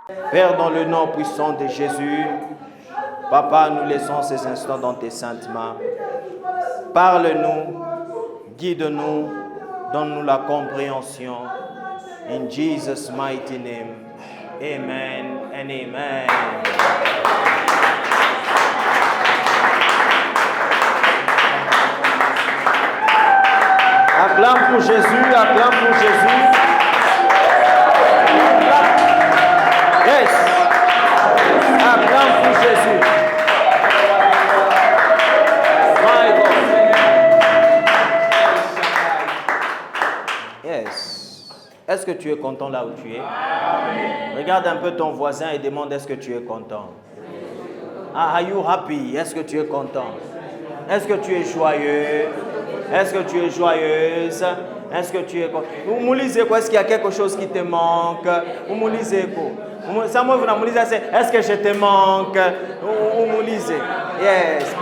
Père, dans le nom puissant de Jésus, Papa, nous laissons ces instants dans tes saintes mains. Parle-nous, guide-nous, donne-nous la compréhension. In Jesus' mighty name, amen and amen. Acclame pour Jésus, acclame pour Jésus. Yes. Acclame pour Jésus. My God. Yes. Est-ce que tu es content là où tu es? Amen. Regarde un peu ton voisin et demande est-ce que tu es content? Are you happy? Est-ce que tu es content? Est-ce que tu es joyeux? Est-ce que tu es joyeuse? Est-ce que tu es... Vous me lisez quoi? Est-ce qu'il y a quelque chose qui te manque? Vous me lisez quoi? Ça, moi, vous me lisez, c'est est-ce que je te manque? Vous me lisez. Yes.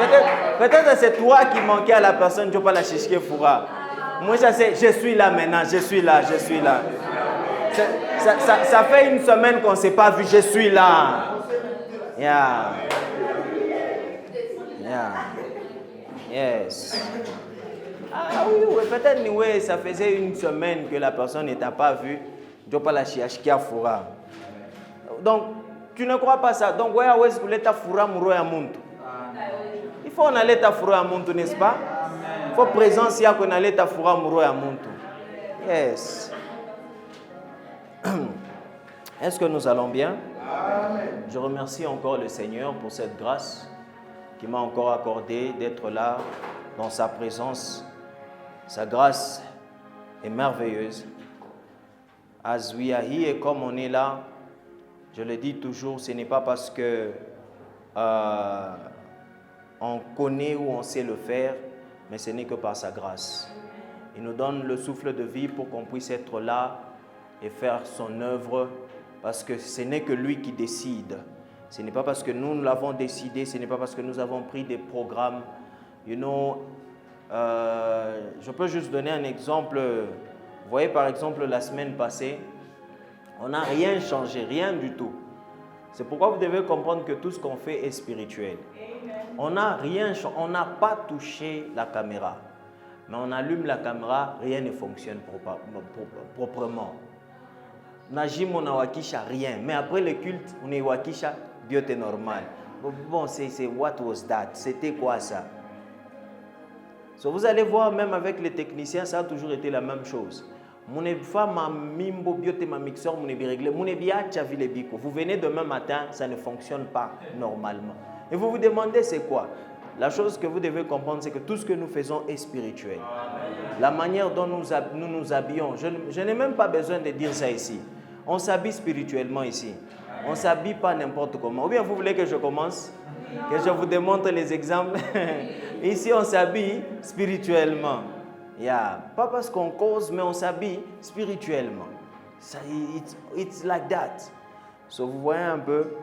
Peut-être c'est toi qui manquais à la personne, tu ne peux pas la chercher fourra. Moi, je suis là maintenant, je suis là. Ça fait une semaine qu'on ne s'est pas vu, je suis là. Yeah. Yes. Ah oui, peut-être oui, ça faisait une semaine que la personne ne t'a pas vu. Tu ne peux pas la chercher à fourra. Donc, tu ne crois pas ça. Donc, où est-ce que l'État fourra mourra à Muntu? Il faut qu'on allait ta fourra à Muntu, n'est-ce pas? Il faut présence ici qu'on allait ta fourra mourra à Muntu. Yes. Est-ce que nous allons bien? Amen. Je remercie encore le Seigneur pour cette grâce qui m'a encore accordé d'être là dans sa présence. Sa grâce est merveilleuse. As we are here, comme on est là, je le dis toujours, ce n'est pas parce que on connaît ou on sait le faire, mais ce n'est que par sa grâce. Il nous donne le souffle de vie pour qu'on puisse être là et faire son œuvre, parce que ce n'est que lui qui décide. Ce n'est pas parce que nous l'avons décidé, ce n'est pas parce que nous avons pris des programmes. You know, je peux juste donner un exemple. Vous voyez, par exemple, la semaine passée, on n'a rien changé, rien du tout. C'est pourquoi vous devez comprendre que tout ce qu'on fait est spirituel. On n'a rien changé, on n'a pas touché la caméra. Mais on allume la caméra, rien ne fonctionne proprement. Najim, on a wakisha rien. Mais après le culte, on est wakisha, biote normal. Bon, c'est what was that? C'était quoi ça? So, vous allez voir, même avec les techniciens, ça a toujours été la même chose. Vous venez demain matin, ça ne fonctionne pas normalement. Et vous vous demandez c'est quoi? La chose que vous devez comprendre, c'est que tout ce que nous faisons est spirituel. La manière dont nous nous habillons, je n'ai même pas besoin de dire ça ici. On s'habille spirituellement ici. On ne s'habille pas n'importe comment. Ou bien vous voulez que je commence? Que je vous démontre les exemples? Ici, on s'habille spirituellement. Pas parce qu'on cause, mais on s'habille spirituellement. It's like that. So, vous voyez un peu,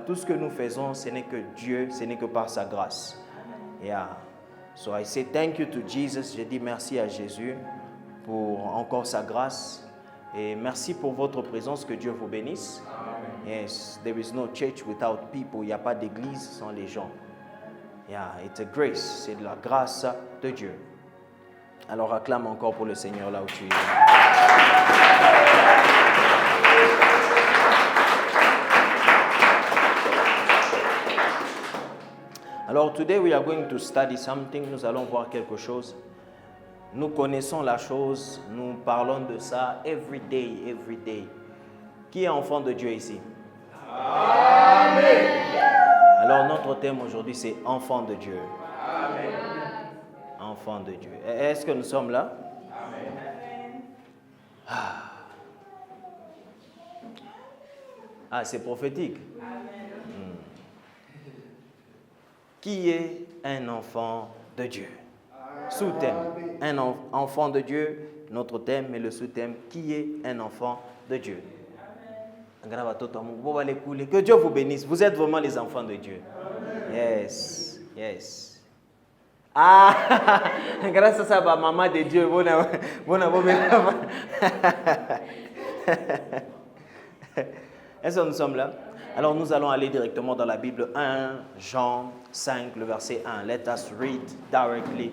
tout ce que nous faisons, ce n'est que Dieu, ce n'est que par sa grâce. So I say thank you to Jesus. Je dis merci à Jésus pour encore sa grâce. Et merci pour votre présence, que Dieu vous bénisse. Amen. Yes, there is no church without people. Il n'y a pas d'église sans les gens. It's a grace. C'est de la grâce de Dieu. Alors acclame encore pour le Seigneur là où tu es. Alors, today we are going to study something. Nous allons voir quelque chose. Nous connaissons la chose, nous parlons de ça every day. Qui est enfant de Dieu ici? Amen. Alors, notre thème aujourd'hui, c'est enfant de Dieu. Amen. Enfant de Dieu. Est-ce que nous sommes là? Amen. C'est prophétique. Amen. Qui est un enfant de Dieu? Sous-thème, un enfant de Dieu, notre thème est le sous-thème, qui est un enfant de Dieu? Que Dieu vous bénisse, vous êtes vraiment les enfants de Dieu. Yes. Grâce à ça, maman de Dieu, Est-ce que nous sommes là? Alors nous allons aller directement dans la Bible. 1 Jean 5, le verset 1. Let us read directly.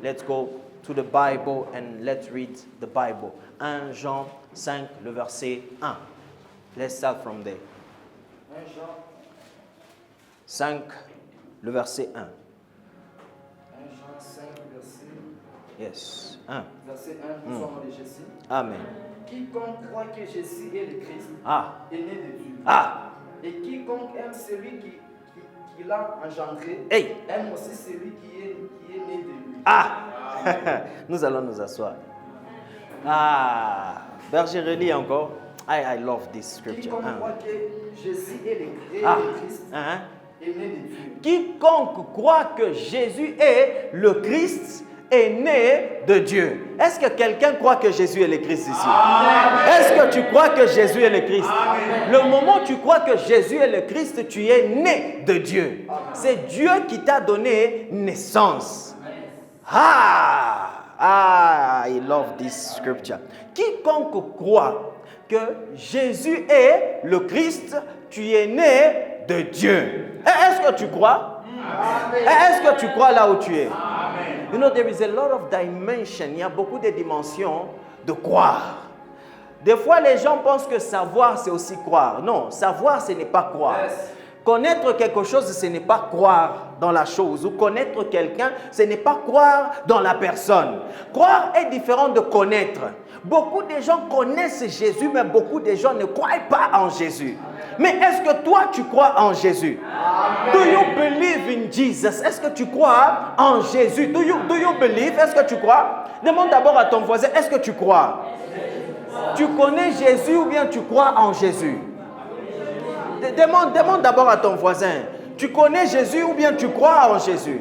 Let's go to the Bible and let's read the Bible. 1 Jean 5, le verset 1. Let's start from there. 1 Jean 5, le verset 1. 1 Jean 5, verset Yes. 1. Verset 1, nous sommes de Jésus. Amen. Quiconque croit que Jésus est le Christ est né de Dieu. Et quiconque aime celui qui l'a engendré aime aussi celui qui est né de lui. Nous allons nous asseoir. Berger, relis encore. I love this scripture. Quiconque croit que Jésus est le Christ est né de Dieu. Quiconque croit que Jésus est le Christ est né de Dieu. Est-ce que quelqu'un croit que Jésus est le Christ ici? Est-ce que tu crois que Jésus est le Christ? Amen. Le moment où tu crois que Jésus est le Christ, tu es né de Dieu. C'est Dieu qui t'a donné naissance. I love this scripture. Quiconque croit que Jésus est le Christ, tu es né de Dieu. Est-ce que tu crois? Est-ce que tu crois là où tu es? You know, there is a lot of dimension. Il y a beaucoup de dimensions de croire. Des fois, les gens pensent que savoir, c'est aussi croire. Non, savoir, ce n'est pas croire. Yes. Connaître quelque chose, ce n'est pas croire dans la chose. Ou connaître quelqu'un, ce n'est pas croire dans la personne. Croire est différent de connaître. Beaucoup de gens connaissent Jésus, mais beaucoup de gens ne croient pas en Jésus. Mais est-ce que toi, tu crois en Jésus? Amen. Do you believe in Jesus? Est-ce que tu crois en Jésus? Do you believe? Est-ce que tu crois? Demande d'abord à ton voisin, est-ce que tu crois? Tu connais Jésus ou bien tu crois en Jésus? Demande d'abord à ton voisin, tu connais Jésus ou bien tu crois en Jésus?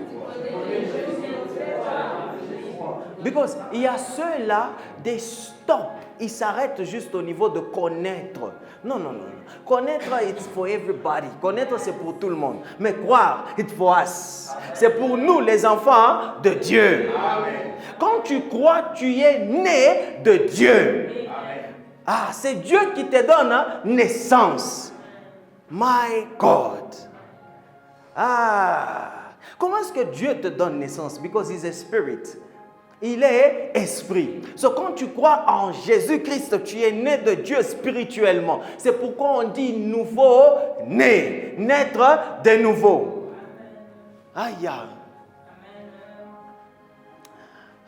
Because il y a ceux-là, des stop. Ils s'arrêtent juste au niveau de connaître. Non. Connaître, it's for everybody. Connaître, c'est pour tout le monde. Mais croire, it's for us. C'est pour nous, les enfants de Dieu. Amen. Quand tu crois, tu es né de Dieu. Amen. C'est Dieu qui te donne naissance. My God. Comment est-ce que Dieu te donne naissance? Because he's a spirit. Il est esprit. Quand tu crois en Jésus-Christ, tu es né de Dieu spirituellement. C'est pourquoi on dit nouveau-né. Naître de nouveau. Aïe.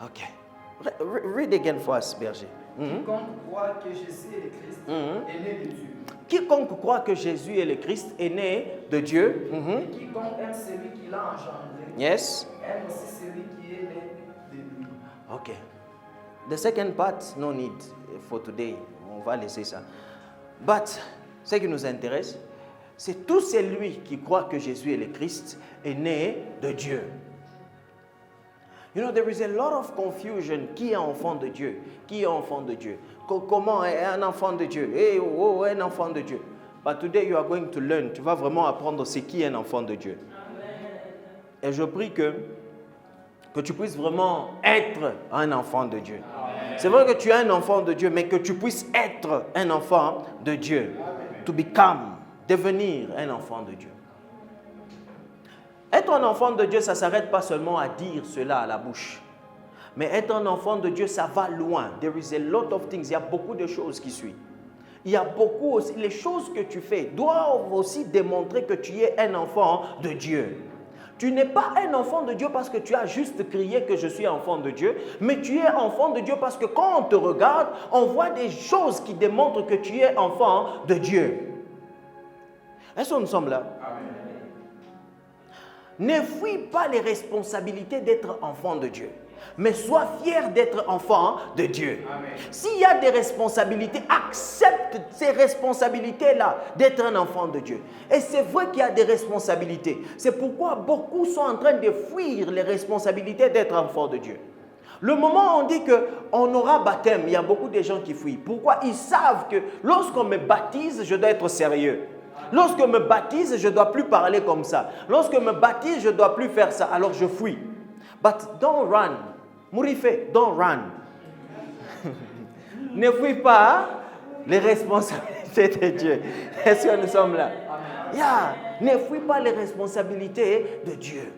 Ok. Read again for us, Berger. Quiconque croit que Jésus est le Christ est né de Dieu. Quiconque croit que Jésus est le Christ est né de Dieu. Et quiconque aime celui qui l'a engendré Yes. aime aussi celui qui est né de lui. Ok. The second part, no need for today. On va laisser ça. But, ce qui nous intéresse, c'est tout celui qui croit que Jésus est le Christ est né de Dieu. You know, there is a lot of confusion. Qui est enfant de Dieu? Qui est enfant de Dieu? Comment est un enfant de Dieu? Un enfant de Dieu. But today you are going to learn. Tu vas vraiment apprendre c'est qui est un enfant de Dieu. Et je prie que tu puisses vraiment être un enfant de Dieu. C'est vrai que tu es un enfant de Dieu, mais que tu puisses être un enfant de Dieu. To become, devenir un enfant de Dieu. Être un enfant de Dieu, ça ne s'arrête pas seulement à dire cela à la bouche. Mais être un enfant de Dieu, ça va loin. There is a lot of things. Il y a beaucoup de choses qui suivent. Il y a beaucoup aussi. Les choses que tu fais doivent aussi démontrer que tu es un enfant de Dieu. Tu n'es pas un enfant de Dieu parce que tu as juste crié que je suis enfant de Dieu, mais tu es enfant de Dieu parce que quand on te regarde, on voit des choses qui démontrent que tu es enfant de Dieu. Est-ce que nous sommes là? Amen. Ne fuis pas les responsabilités d'être enfant de Dieu, mais sois fier d'être enfant de Dieu. Amen. S'il y a des responsabilités, accepte ces responsabilités-là d'être un enfant de Dieu. Et c'est vrai qu'il y a des responsabilités. C'est pourquoi beaucoup sont en train de fuir les responsabilités d'être enfant de Dieu. Le moment où on dit qu'on aura baptême, il y a beaucoup de gens qui fuient. Pourquoi? Ils savent que lorsqu'on me baptise, je dois être sérieux. Lorsque je me baptise, je ne dois plus parler comme ça. Lorsque je me baptise, je ne dois plus faire ça. Alors je fuis. But don't run. Mourife, don't run. Ne fuis pas. les responsabilités de Dieu. Est-ce que nous sommes là? Yeah. Ne fuis pas les responsabilités de Dieu.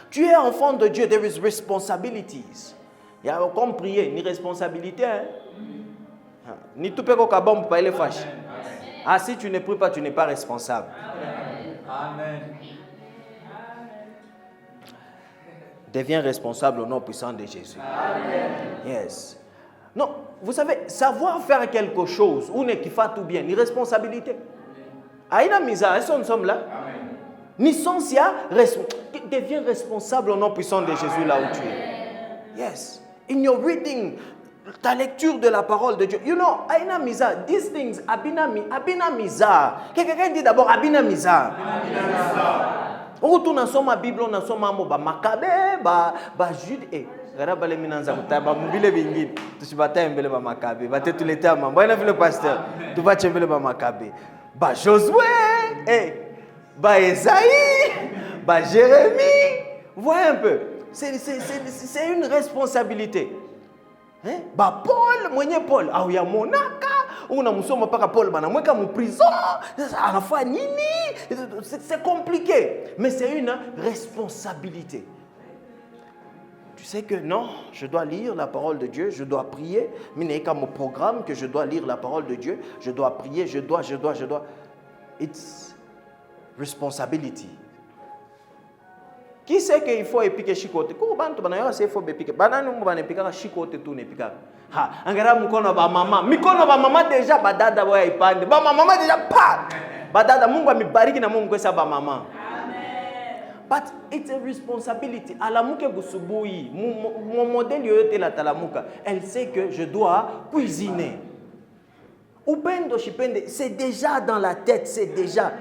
Tu es enfant de Dieu, there is responsibilities. Il y a comme prier, ni responsabilité. Hein? Ni tout peut qu'on cabombe pour pas les fâcher. Ah, si tu ne pries pas, tu n'es pas responsable. Amen. Deviens responsable au nom puissant de Jésus. Amen. Yes. Non, vous savez, savoir faire quelque chose, ou ne qui fait tout bien, ni responsabilité. Aïna misa, est-ce que nous sommes là? Amen. Ni sensia, deviens responsable au nom puissant de Jésus là où tu es. Yes. In your reading, ta lecture de la parole de Dieu. You know, aïna misa, these things, abina misa. Quelqu'un dit d'abord abina misa. On tourne ensemble ma Bible, on ensemble ma Makabe, ba Jude et regarde les minanza, ba mobile bingit, tu sais pas t'aimer ba Makabe, ba tu l'étais maman, ba le pasteur, tu vas t'aimer ba Makabe, ba Josué, ba Esaïe, ba Jérémie, voyez un peu, c'est une responsabilité. Hein? Ba Paul, moyen Paul, ah oui, monaka, ou na musoma pas Paul, ba na mweka mu prison, enfin nini, c'est compliqué, mais c'est une responsabilité. Tu sais que non, je dois lire la parole de Dieu, je dois prier, mais n'est qu'à mon programme que je dois lire la parole de Dieu, je dois prier, je dois. It's responsibility. Qui sait qu'il faut épiquer chicote? Comment bantu banayo c'est faut épiquer. Bananu mbana épiquer chicote tout n'épiquer. Ha, angara mukono ba mama. Mikono ba mama déjà badada boya ipande. Ba mama déjà pas. Badada Mungu amibariki na Mungu kwesa ba mama. Amen. But it's a responsibility. Alamuke busubuhi, mon modèle yote la talamuka. Elle sait que je dois cuisiner. Upendo shipende, c'est déjà dans la tête, c'est déjà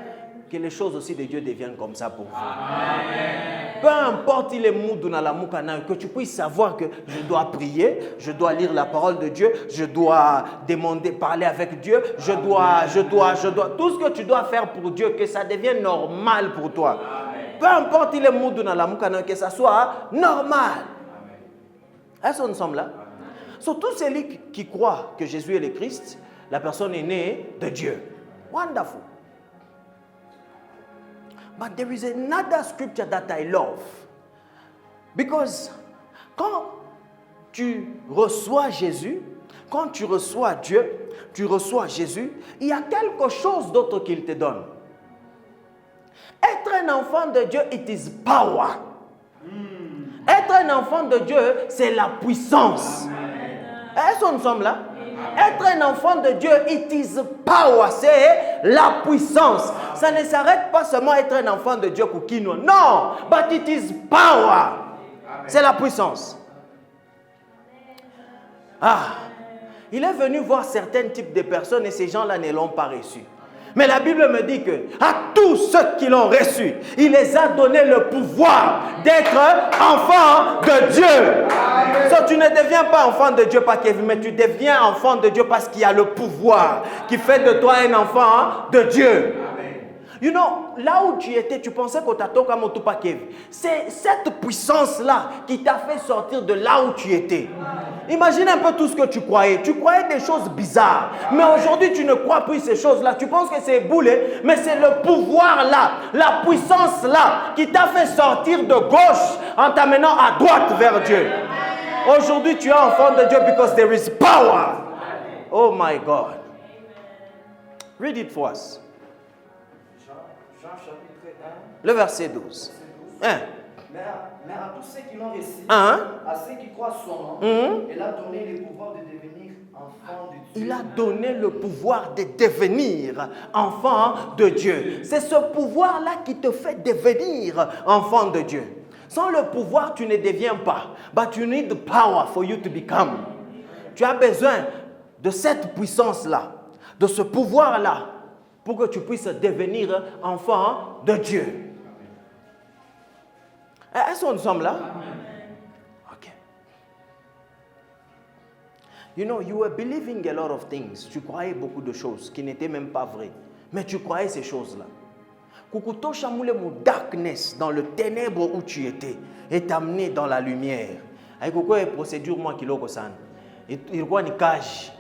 que les choses aussi de Dieu deviennent comme ça pour vous. Amen. Peu importe il est moudou dans la moukana, que tu puisses savoir que je dois prier, je dois lire la parole de Dieu, je dois demander, parler avec Dieu, je dois. Tout ce que tu dois faire pour Dieu, que ça devienne normal pour toi. Amen. Peu importe il est moudou dans la moukana, que ça soit normal. Est-ce que nous sommes là? Surtout celui qui croit que Jésus est le Christ, la personne est née de Dieu. Wonderful. But there is another scripture that I love. Because quand tu reçois Jésus, quand tu reçois Dieu, tu reçois Jésus, il y a quelque chose d'autre qu'il te donne. Être un enfant de Dieu, it is power. Être un enfant de Dieu, c'est la puissance. Est-ce que nous sommes là? Être un enfant de Dieu, it is power, c'est la puissance. Ça ne s'arrête pas seulement à être un enfant de Dieu Koukino. Non, but it is power. C'est la puissance. Ah, il est venu voir certains types de personnes et ces gens-là ne l'ont pas reçu. Mais la Bible me dit que à tous ceux qui l'ont reçu, il les a donné le pouvoir d'être enfants de Dieu. So, tu ne deviens pas enfant de Dieu par Kevin, mais tu deviens enfant de Dieu parce qu'il y a le pouvoir qui fait de toi un enfant de Dieu. You know, là où tu étais, tu pensais que tu comme Otupa Kevin. C'est cette puissance-là qui t'a fait sortir de là où tu étais. Imagine un peu tout ce que tu croyais. Tu croyais des choses bizarres. Mais aujourd'hui, tu ne crois plus ces choses-là. Tu penses que c'est boulé, mais c'est le pouvoir-là, la puissance-là qui t'a fait sortir de gauche en t'amenant à droite vers Dieu. Aujourd'hui, tu es enfant de Dieu because there is power. Oh my God. Read it for us. Jean chapitre 1. Le verset 12. 1. Mais à tous ceux qui l'ont reçu, à ceux qui croient son nom, il a donné le pouvoir de devenir enfant de Dieu. Il a donné le pouvoir de devenir enfant de Dieu. C'est ce pouvoir-là qui te fait devenir enfant de Dieu. Sans le pouvoir, tu ne deviens pas. But you need the power for you to become. Tu as besoin de cette puissance-là, de ce pouvoir-là, pour que tu puisses devenir enfant de Dieu. Est-ce que nous sommes là? Ok. You know, you were believing a lot of things. Tu croyais beaucoup de choses qui n'étaient même pas vraies. Mais tu croyais ces choses-là. Kukuto chamoule mon darkness, dans le ténèbre où tu étais, et t'amener dans la lumière. Avec quoi procédure moi qui l'ai Il quoi ni cage.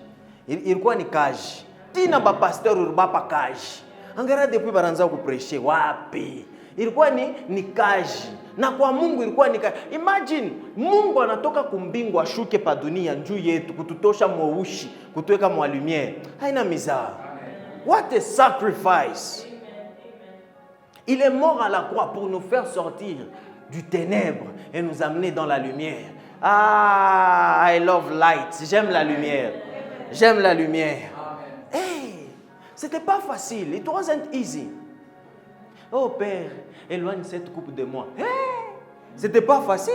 ilikuwa ni kaji. Tina ba pasteur urba pa kaji. Angara depuis baranza kuprêcher wapi? Ilikuwa ni kaji. Na kwa Mungu ilikuwa ni kaji. Imagine Mungu anatoka kumbingu ashuke pa dunia njuu yetu kututosha mweushi, kutuweka mwa lumière. Haina mizaa. What a sacrifice. Il est mort à la croix pour nous faire sortir du ténèbre et nous amener dans la lumière. Ah, I love light. J'aime la lumière. J'aime la lumière. Hey, c'était pas facile. It wasn't easy. Oh Père, éloigne cette coupe de moi. Hey, c'était pas facile.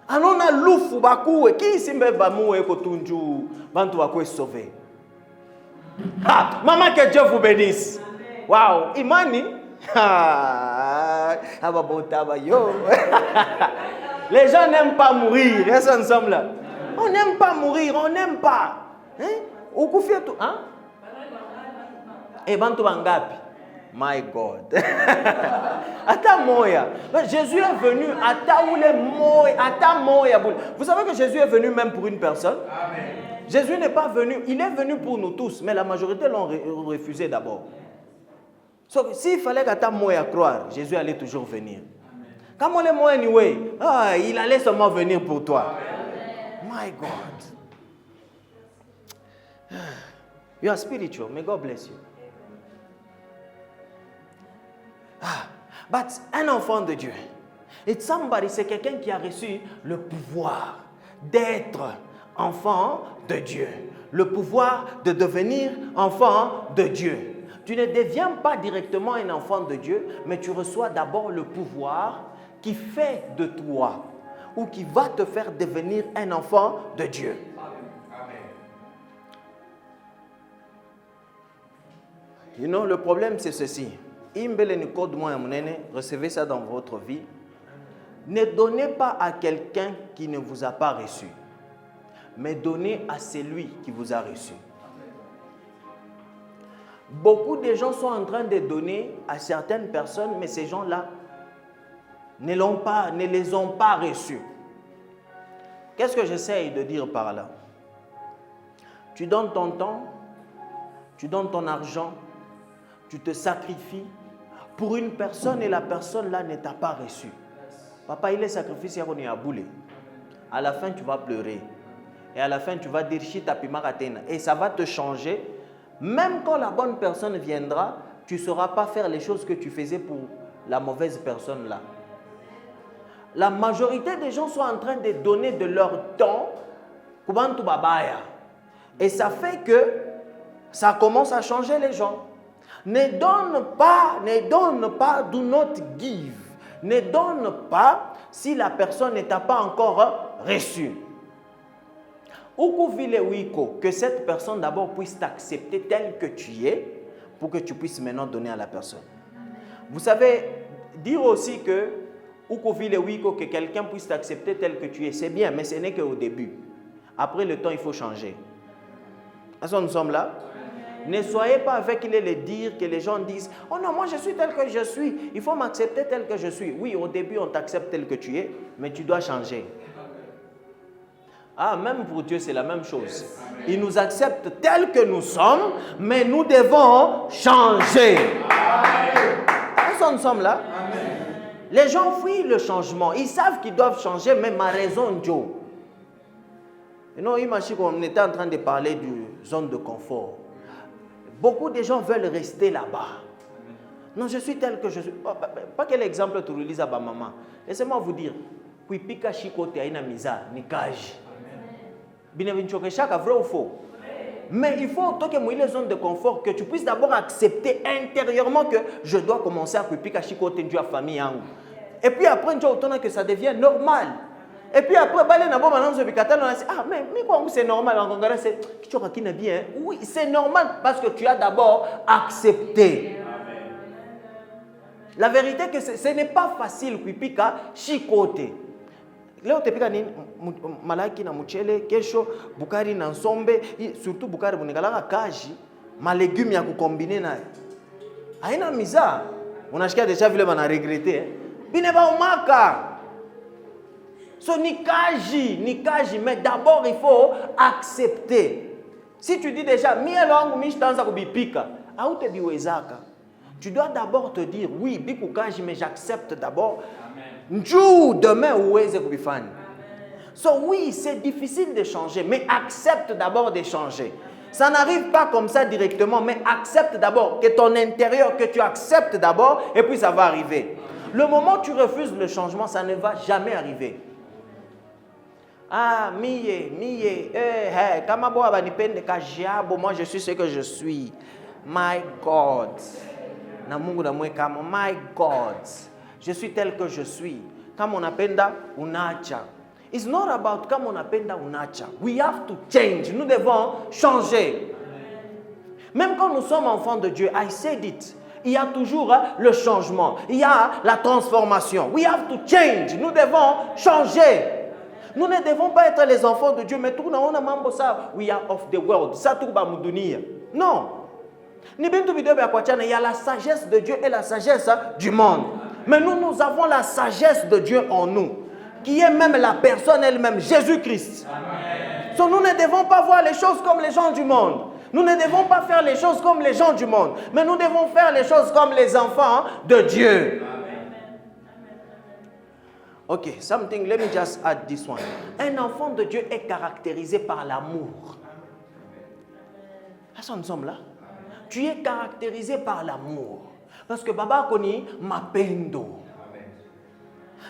Anona lufu bakuwe ki simbe bamuwe kotunju bantu bakwe sauver. Ah, maman, que Dieu vous bénisse. Wow, imani. Les gens n'aiment pas mourir. Est-ce que nous sommes là? On n'aime pas mourir, on n'aime pas. Hein? Hein? Et bantu bangapi? My God. Ata moya. Jésus est venu ata oule moya, ata moya. Vous savez que Jésus est venu même pour une personne? Amen. Jésus n'est pas venu, il est venu pour nous tous, mais la majorité l'ont refusé d'abord. So, s'il fallait qu'à moya croire, Jésus allait toujours venir. Quand on est moya anyway, il allait seulement venir pour toi. Amen. My God. You are spiritual. May God bless you. But un enfant de Dieu, it's somebody, c'est quelqu'un qui a reçu le pouvoir d'être enfant de Dieu. Le pouvoir de devenir enfant de Dieu. Tu ne deviens pas directement un enfant de Dieu, mais tu reçois d'abord le pouvoir qui fait de toi ou qui va te faire devenir un enfant de Dieu. You know, le problème c'est ceci. Recevez ça dans votre vie. Ne donnez pas à quelqu'un qui ne vous a pas reçu, mais donnez à celui qui vous a reçu. Beaucoup de gens sont en train de donner à certaines personnes, mais ces gens-là ne les ont pas reçus. Qu'est-ce que j'essaye de dire par là? Tu donnes ton temps, tu donnes ton argent, tu te sacrifies pour une personne et la personne là ne t'a pas reçu. Papa, il est sacrifié à boule. À la fin, tu vas pleurer. Et à la fin, tu vas dire Chita Pimaratena. Et ça va te changer. Même quand la bonne personne viendra, tu ne sauras pas faire les choses que tu faisais pour la mauvaise personne là. La majorité des gens sont en train de donner de leur temps. Et ça fait que ça commence à changer les gens. Ne donne pas, do not give. Ne donne pas si la personne ne t'a pas encore reçu. Que cette personne d'abord puisse t'accepter tel que tu es pour que tu puisses maintenant donner à la personne. Vous savez, dire aussi que que quelqu'un puisse t'accepter tel que tu es, c'est bien, mais ce n'est qu'au début. Après le temps, il faut changer. Est-ce que nous sommes là? Ne soyez pas avec les dires que les gens disent « Oh non, moi je suis tel que je suis, il faut m'accepter tel que je suis. » Oui, au début on t'accepte tel que tu es, mais tu dois changer. Ah, même pour Dieu c'est la même chose. Il nous accepte tel que nous sommes, mais nous devons changer. Est-ce que nous sommes là? Les gens fuient le changement. Ils savent qu'ils doivent changer, mais ma raison, Joe. Non, imagine qu'on était en train de parler d'une zone de confort. Beaucoup de gens veulent rester là-bas. Non, je suis tel que je suis. Oh, pas quel exemple tu relis à ma maman. Laissez-moi vous dire. Kuipika shikote aina miza ni kaji. Binevinchoke chaka vrai ou faux. Mais il faut que tu aies les zones de confort, que tu puisses d'abord accepter intérieurement que je dois commencer à kuipika shikote de la famille. Et puis après, tu as que ça devient normal. Et puis après, c'est normal. Oui, c'est normal parce que tu as d'abord accepté. La vérité que ce n'est pas facile kuipika shikote. Leo tepika nini malaki na mchele, kesho bukari na nsombe, surtout bukari bunigala kaji, ma légumes ya kukombiner naye. Haina miza. Unashikia deja vile bana regretter. Bine ba umaka. So ni kaji, mais d'abord il faut accepter. Si tu dis déjà, tu dois d'abord te dire, oui, mais j'accepte d'abord. Demain, So oui, c'est difficile de changer, mais accepte d'abord de changer. Ça n'arrive pas comme ça directement, mais accepte d'abord que ton intérieur, que tu acceptes d'abord, et puis ça va arriver. Le moment où tu refuses le changement, ça ne va jamais arriver. Ah, moi je suis ce que je suis. My God. My God. Je suis tel que je suis. Kama unapenda unacha. It's not about kama unapenda unacha. We have to change. Nous devons changer. Même quand nous sommes enfants de Dieu, I said it. Il y a toujours le changement. Il y a la transformation. We have to change. Nous devons changer. Nous ne devons pas être les enfants de Dieu, mais tout le monde we are of the world. Ça tout va nous donner. Non. Il y a la sagesse de Dieu et la sagesse du monde. Mais nous avons la sagesse de Dieu en nous, qui est même la personne elle-même, Jésus-Christ. So, nous ne devons pas voir les choses comme les gens du monde. Nous ne devons pas faire les choses comme les gens du monde, mais nous devons faire les choses comme les enfants de Dieu. Ok, something, let me just add this one. Un enfant de Dieu est caractérisé par l'amour. Est-ce que nous sommes là? Tu es caractérisé par l'amour. Parce que Baba Koni mapendo.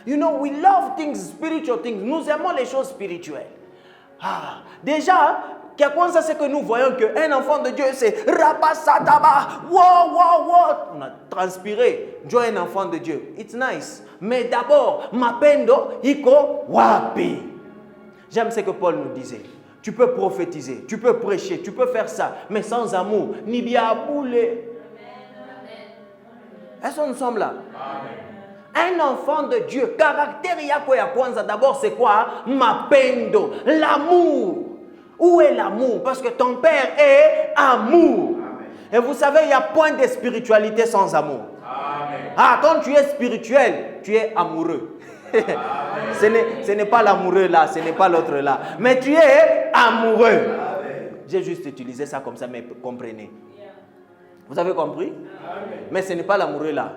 You know, we love things, spiritual things. Nous aimons les choses spirituelles. Ah, déjà, c'est que nous voyons qu'un enfant de Dieu, c'est Rabasataba, wow. On a transpiré. Dieu est un enfant de Dieu. It's nice. Mais d'abord, mapendo, iko, wapi. J'aime ce que Paul nous disait. Tu peux prophétiser, tu peux prêcher, tu peux faire ça, mais sans amour, ni bien boulé. Est-ce que nous sommes là? Amen. Un enfant de Dieu, caractère yako ya kwanza, d'abord c'est quoi? Mapendo, l'amour. Où est l'amour? Parce que ton Père est amour. Amen. Et vous savez, il y a point de spiritualité sans amour. Amen. Ah, quand tu es spirituel, tu es amoureux. Ce n'est pas l'amoureux là, ce n'est pas l'autre là. Mais tu es amoureux. Amen. J'ai juste utilisé ça comme ça, mais comprenez. Vous avez compris? Amen. Mais ce n'est pas l'amoureux là.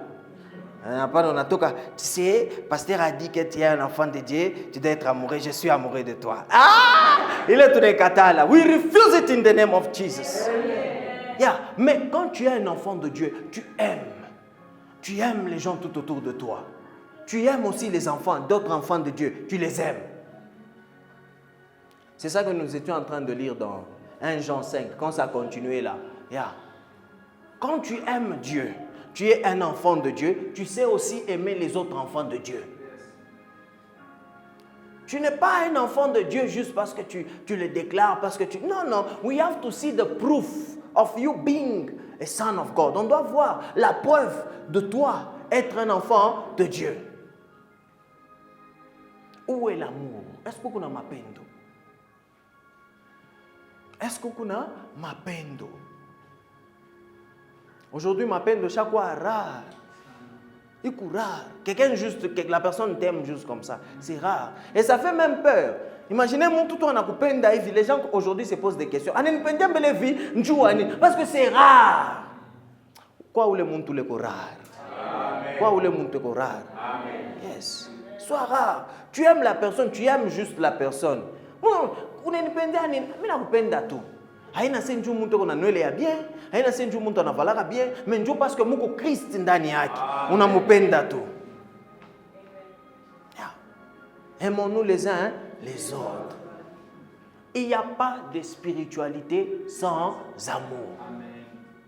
Tu sais, pasteur a dit que tu es un enfant de Dieu, tu dois être amoureux, je suis amoureux de toi. Ah! Il est tout des katas là. We refuse it in the name of Jesus. Yeah. Mais quand tu es un enfant de Dieu, tu aimes. Tu aimes les gens tout autour de toi. Tu aimes aussi les enfants, d'autres enfants de Dieu. Tu les aimes. C'est ça que nous étions en train de lire dans 1 Jean 5, quand ça continuait là. Yeah. Quand tu aimes Dieu, tu es un enfant de Dieu, tu sais aussi aimer les autres enfants de Dieu. Tu n'es pas un enfant de Dieu juste parce que tu le déclares, parce que tu... Non. We have to see the proof of you being a son of God. On doit voir la preuve de toi être un enfant de Dieu. Où est l'amour? Est-ce que kuna mapendo? Est-ce que kuna mapendo? Aujourd'hui, mapendo chaque fois rare. Il est rare. Quelqu'un juste, que la personne t'aime juste comme ça. C'est rare. Et ça fait même peur. Imaginez mon tout on a coupé les gens aujourd'hui se posent des questions. Parce que c'est rare. Quoi où le monde tout le rare? Quoi où le monde tout rare? Yes. Sois rare. Tu aimes la personne, tu aimes juste la personne. On est tout. Haina senju muntu kuna nywele ya bien, haina senju muntu anavalaka bien, mais njoo parce que muko Christ ndani yake. Unamupenda tu. Aimons-nous les uns les autres. Il n'y a pas de spiritualité sans amour.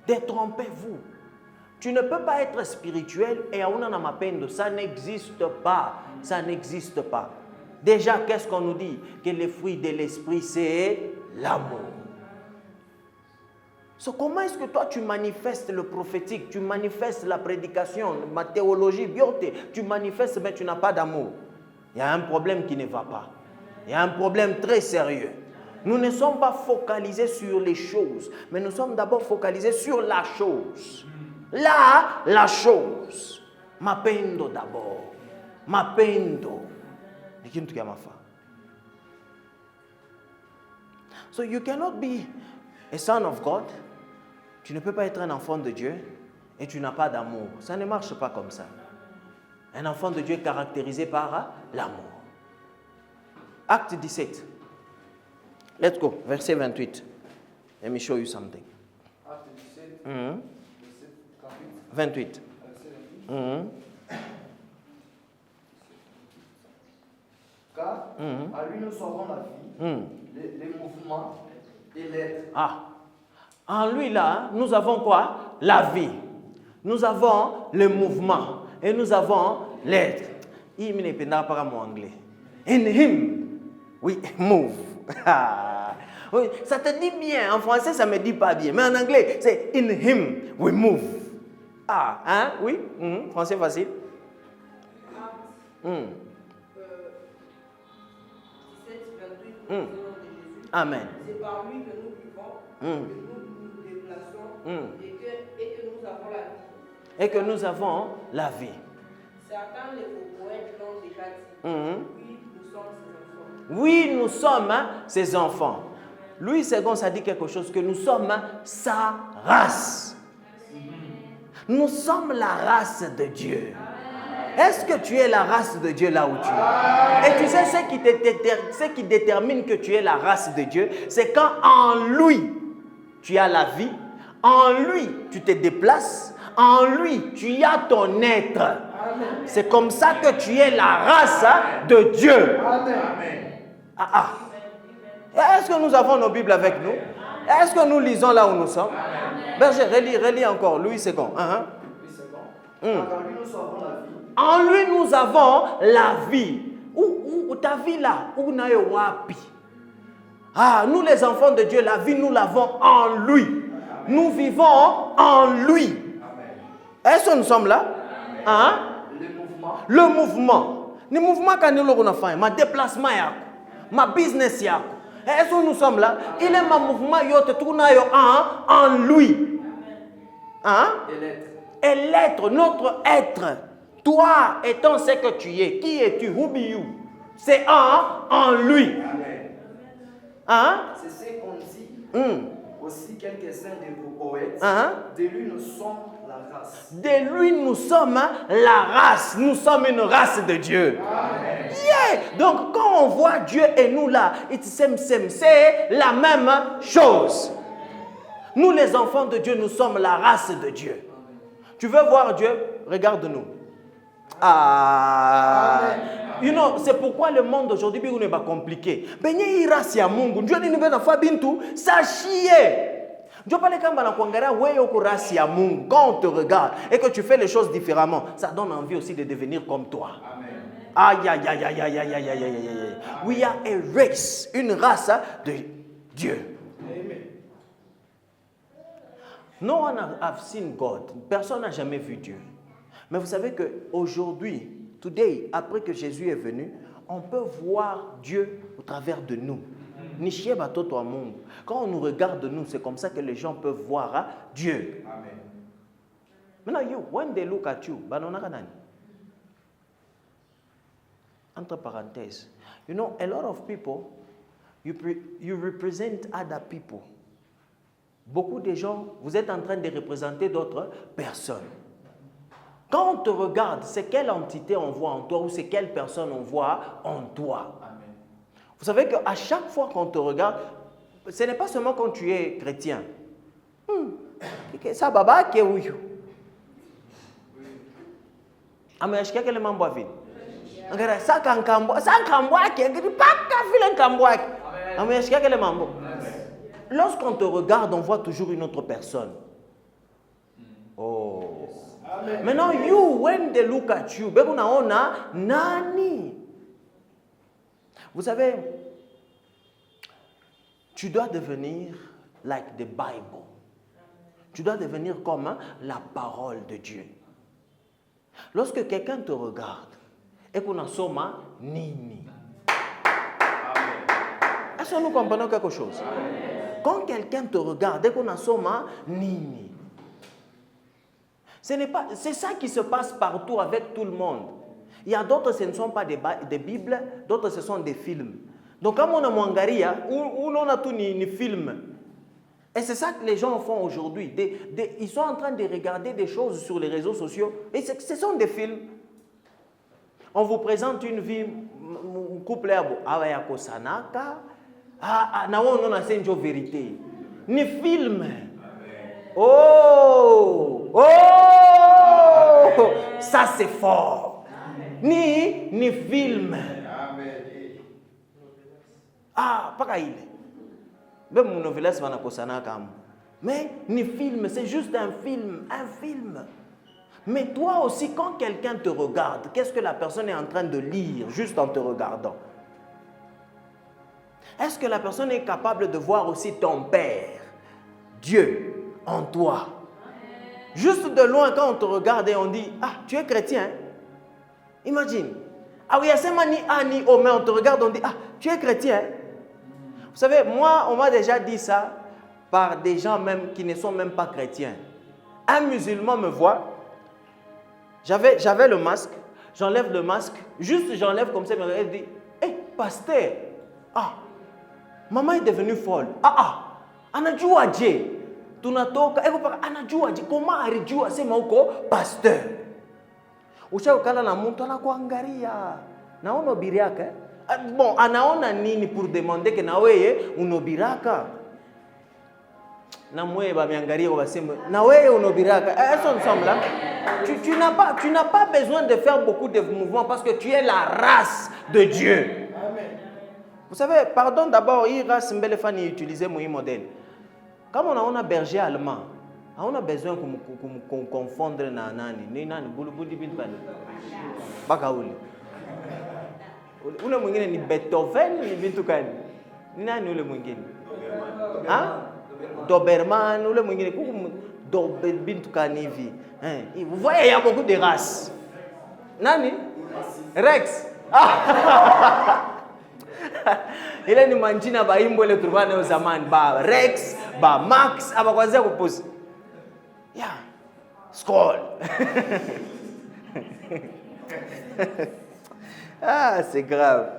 Détrompez-vous. Tu ne peux pas être spirituel et auna na mapendo, ça n'existe pas. Ça n'existe pas. Déjà, qu'est-ce qu'on nous dit? Que le fruit de l'esprit, c'est l'amour. So, comment est-ce que toi tu manifestes le prophétique, tu manifestes la prédication, ma théologie, bioté, tu manifestes mais tu n'as pas d'amour? Il y a un problème qui ne va pas. Il y a un problème très sérieux. Nous ne sommes pas focalisés sur les choses, mais nous sommes d'abord focalisés sur la chose. Là, la chose. Mapendo d'abord. Mapendo. So you cannot be a son of God, tu ne peux pas être un enfant de Dieu et tu n'as pas d'amour. Ça ne marche pas comme ça. Un enfant de Dieu est caractérisé par l'amour. Acte 17. Let's go, verset 28. Let me show you something. Acte 17, 28. Car à lui nous saurons la vie, les mouvements et l'être. En lui là, nous avons quoi? La vie. Nous avons le mouvement et nous avons l'être. Il ne peut pas parler anglais. In him, we move. Oui, ça te dit bien. En français, ça ne me dit pas bien. Mais en anglais, c'est in him, we move. Oui? Français facile. 17, 28, au nom de Jésus. Amen. C'est par lui que nous vivons, que nous nous déplaçons et que nous avons la vie. Et que nous avons la vie. Certains les poètes l'ont déjà dit. Oui, nous sommes ses enfants. Louis II, ça dit quelque chose, que nous sommes sa race. Nous sommes la race de Dieu. Est-ce que tu es la race de Dieu là où tu es? Et tu sais ce qui détermine que tu es la race de Dieu, c'est quand en lui, tu as la vie, en lui, tu te déplaces, en lui, tu as ton être. C'est comme ça que tu es la race de Dieu. Est-ce que nous avons nos Bibles avec nous? Est-ce que nous lisons là où nous sommes? Berger, relis encore. Louis II. En lui, nous avons la vie. Où ta vie là? Où n'a eu wapi? Nous les enfants de Dieu, la vie, nous l'avons en lui. Nous vivons en lui. Est-ce que nous sommes là? Le mouvement. Le mouvement quand nous l'avons fait, ma déplacement, ma business. Est-ce que nous sommes là? Il est ma mouvement, en lui. Et l'être, notre être. Toi étant ce que tu es, qui es-tu? Who be you? C'est en lui. C'est ce qu'on dit. Aussi quelques-uns de vos poètes. De lui nous sommes la race. De lui nous sommes la race. Nous sommes une race de Dieu. Amen. Yeah. Donc quand on voit Dieu et nous là, c'est la même chose. Nous les enfants de Dieu, nous sommes la race de Dieu. Tu veux voir Dieu? Regarde-nous. You know, c'est pourquoi le monde aujourd'hui n'est pas compliqué. Quand on te regarde et que tu fais les choses différemment, ça donne envie aussi de devenir comme toi. Aïe, aïe, aïe, aïe, aïe, aïe, aïe, aïe, aïe. We are a race, une race de Dieu. No one has seen God. Personne n'a jamais vu Dieu. Mais vous savez qu'aujourd'hui, today, après que Jésus est venu, on peut voir Dieu au travers de nous. Quand on nous regarde de nous, c'est comme ça que les gens peuvent voir Dieu. Amen. Maintenant, when they look at you, entre parenthèses, you know, a lot of people, you represent other people. Beaucoup de gens, vous êtes en train de représenter d'autres personnes. Quand on te regarde, c'est quelle entité on voit en toi ou c'est quelle personne on voit en toi. Amen. Vous savez qu'à chaque fois qu'on te regarde, ce n'est pas seulement quand tu es chrétien. Ça baba qui est où? Mais est-ce qu'il y a quelqu'un qui est ça quand ça qui est pas mais est-ce qu'il y a quelqu'un qui lorsqu'on te regarde, on voit toujours une autre personne. Oh. Amen. Maintenant, when they look at you, nani. Vous savez, tu dois devenir like the Bible. Tu dois devenir comme la parole de Dieu. Lorsque quelqu'un te regarde et qu'on a soma nini. Est-ce que nous comprenons quelque chose? Amen. Quand quelqu'un te regarde et qu'on a soma nini. C'est ça qui se passe partout avec tout le monde. Il y a d'autres, ce ne sont pas des Bibles, d'autres, ce sont des films. Donc, comme on a Mwangaria, où on a tous les films, Et c'est ça que les gens font aujourd'hui. Ils sont en train de regarder des choses sur les réseaux sociaux. Et ce sont des films. On vous présente une vie, un couple, Awayako Sanaka, on a une vérité. Ni film. Oh! Ça c'est fort. Ni film. Pas qu'il est. Même mon novelas va na kosana kam. Mais ni film, c'est juste un film. Mais toi aussi, quand quelqu'un te regarde, qu'est-ce que la personne est en train de lire juste en te regardant? Est-ce que la personne est capable de voir aussi ton Père, Dieu, en toi? Juste de loin, quand on te regarde et on dit, tu es chrétien. Imagine. Oui, ni oh, mais on te regarde, on dit, tu es chrétien. Vous savez, moi, on m'a déjà dit ça par des gens même qui ne sont même pas chrétiens. Un musulman me voit, j'avais le masque, j'enlève le masque, juste j'enlève comme ça, il me dit, pasteur, maman est devenue folle. Anajua Dieu. Tunatoka, anajua Dieu. Comment arijua sema uko pasteur? Ushaukala na mtu anakuangalia. Naona ubiriaka. Bon, anaona nini pour demander que na weye unobiraka? Na mwe ba miangalia kwa sema na weye unobiraka. Elles ensemble là. Tu n'as pas besoin de faire beaucoup de mouvements parce que tu es la race de Dieu. Amen. Vous savez, pardon d'abord, il race mbelefani utiliser mon modèle. Comme on a un berger allemand, on a besoin qu'on confondre na nani, ni nani bulubudi bintu bakauli. Ule mwingine ni Beethoven ni bintu kani? Ni nani ule mwingine? Doberman, ule mwingine bintu kani hivi. Vous voyez, il y a beaucoup de races. Nani? Rex. Ile ni manjina baimbo ile tulikuwa nayo zamani, ba Rex, ba Max, abakwanza kuposa. Skull. C'est grave.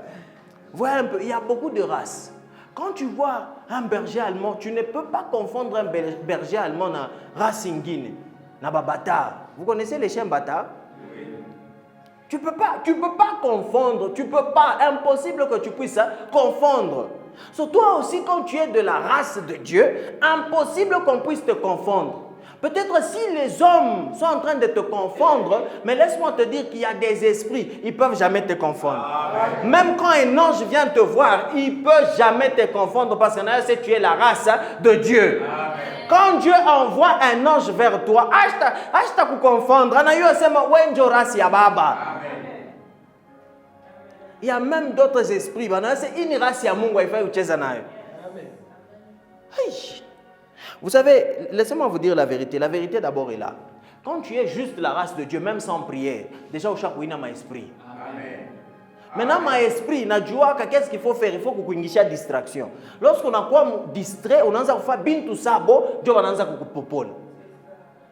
Voilà un peu, il y a beaucoup de races. Quand tu vois un berger allemand, tu ne peux pas confondre un berger allemand na race ingine, na bata. Vous connaissez les chiens bata? Tu peux pas confondre, impossible que tu puisses confondre. So, toi aussi, quand tu es de la race de Dieu, impossible qu'on puisse te confondre. Peut-être si les hommes sont en train de te confondre, mais laisse-moi te dire qu'il y a des esprits, ils ne peuvent jamais te confondre. Amen. Même quand un ange vient te voir, il ne peut jamais te confondre parce que tu es la race de Dieu. Amen. Quand Dieu envoie un ange vers toi, acheta pour confondre. Il y a même d'autres esprits. C'est une race à Mungu. Vous savez, laissez-moi vous dire la vérité. La vérité d'abord est là. Quand tu es juste la race de Dieu, même sans prière, déjà au chaque il y a un esprit. Amen. Maintenant, ma esprit, qu'est-ce qu'il faut faire? Il faut que tu aies distraction. Lorsqu'on a quoi distrait, on a fait bintu sabo, Dieu va nous apopole.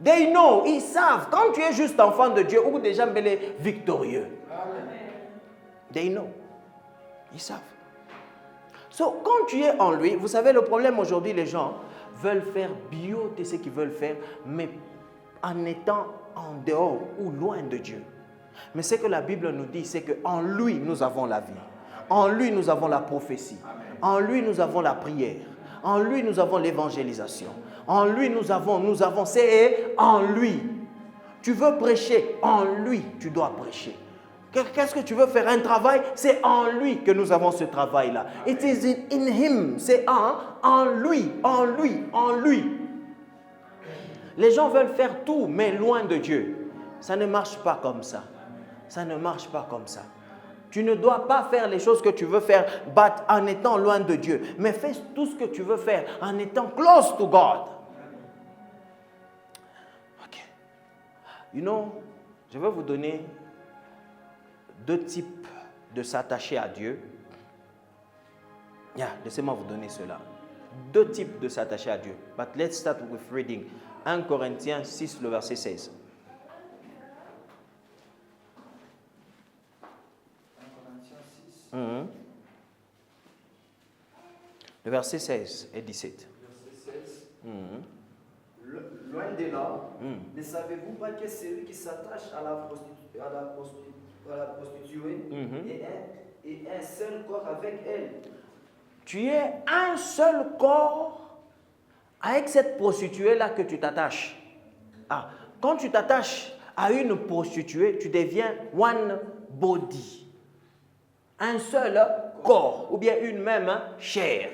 They know, ils savent. Quand tu es juste enfant de Dieu, ou déjà victorieux. Amen. They know. Ils savent. So, quand tu es en lui, vous savez, le problème aujourd'hui, les gens veulent faire bio de ce qu'ils veulent faire, mais en étant en dehors ou loin de Dieu. Mais ce que la Bible nous dit, c'est qu'en lui, nous avons la vie. En lui, nous avons la prophétie. En lui, nous avons la prière. En lui, nous avons l'évangélisation. En lui, nous avons, c'est en lui. Tu veux prêcher, en lui, tu dois prêcher. Qu'est-ce que tu veux faire? Un travail, c'est en lui que nous avons ce travail-là. It is in him. C'est en lui, en lui, en lui. Les gens veulent faire tout, mais loin de Dieu. Ça ne marche pas comme ça. Ça ne marche pas comme ça. Tu ne dois pas faire les choses que tu veux faire en étant loin de Dieu. Mais fais tout ce que tu veux faire en étant close to God. Ok. You know, je vais vous donner 2 types de s'attacher à Dieu. Laissez-moi vous donner cela. 2 types de s'attacher à Dieu. But let's start with reading. 1 Corinthiens 6, le verset 16. 1 Corinthiens 6. Le verset 16 et 17. Verset 16. Loin de là, ne savez-vous pas que celui qui s'attache à la prostituée est un seul corps avec elle? Tu es un seul corps avec cette prostituée-là que tu t'attaches. Ah, quand tu t'attaches à une prostituée, tu deviens one body. Un seul corps, ou bien une même chair.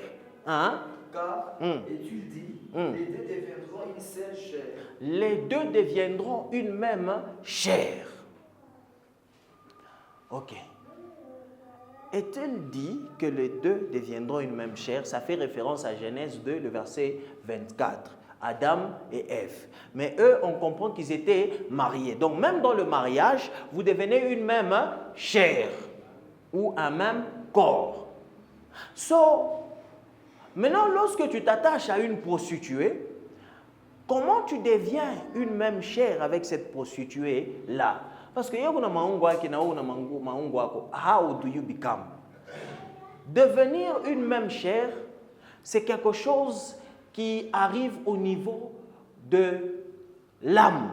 Hein? Car, et tu dis, les deux deviendront une seule chair. Les deux deviendront une même chair. Ok. Est-il dit que les deux deviendront une même chair? Ça fait référence à Genèse 2, le verset 24. Adam et Ève. Mais eux, on comprend qu'ils étaient mariés. Donc même dans le mariage, vous devenez une même chair ou un même corps. Maintenant, lorsque tu t'attaches à une prostituée, comment tu deviens une même chair avec cette prostituée-là? Parce que how do you become? Devenir une même chair, c'est quelque chose qui arrive au niveau de l'âme.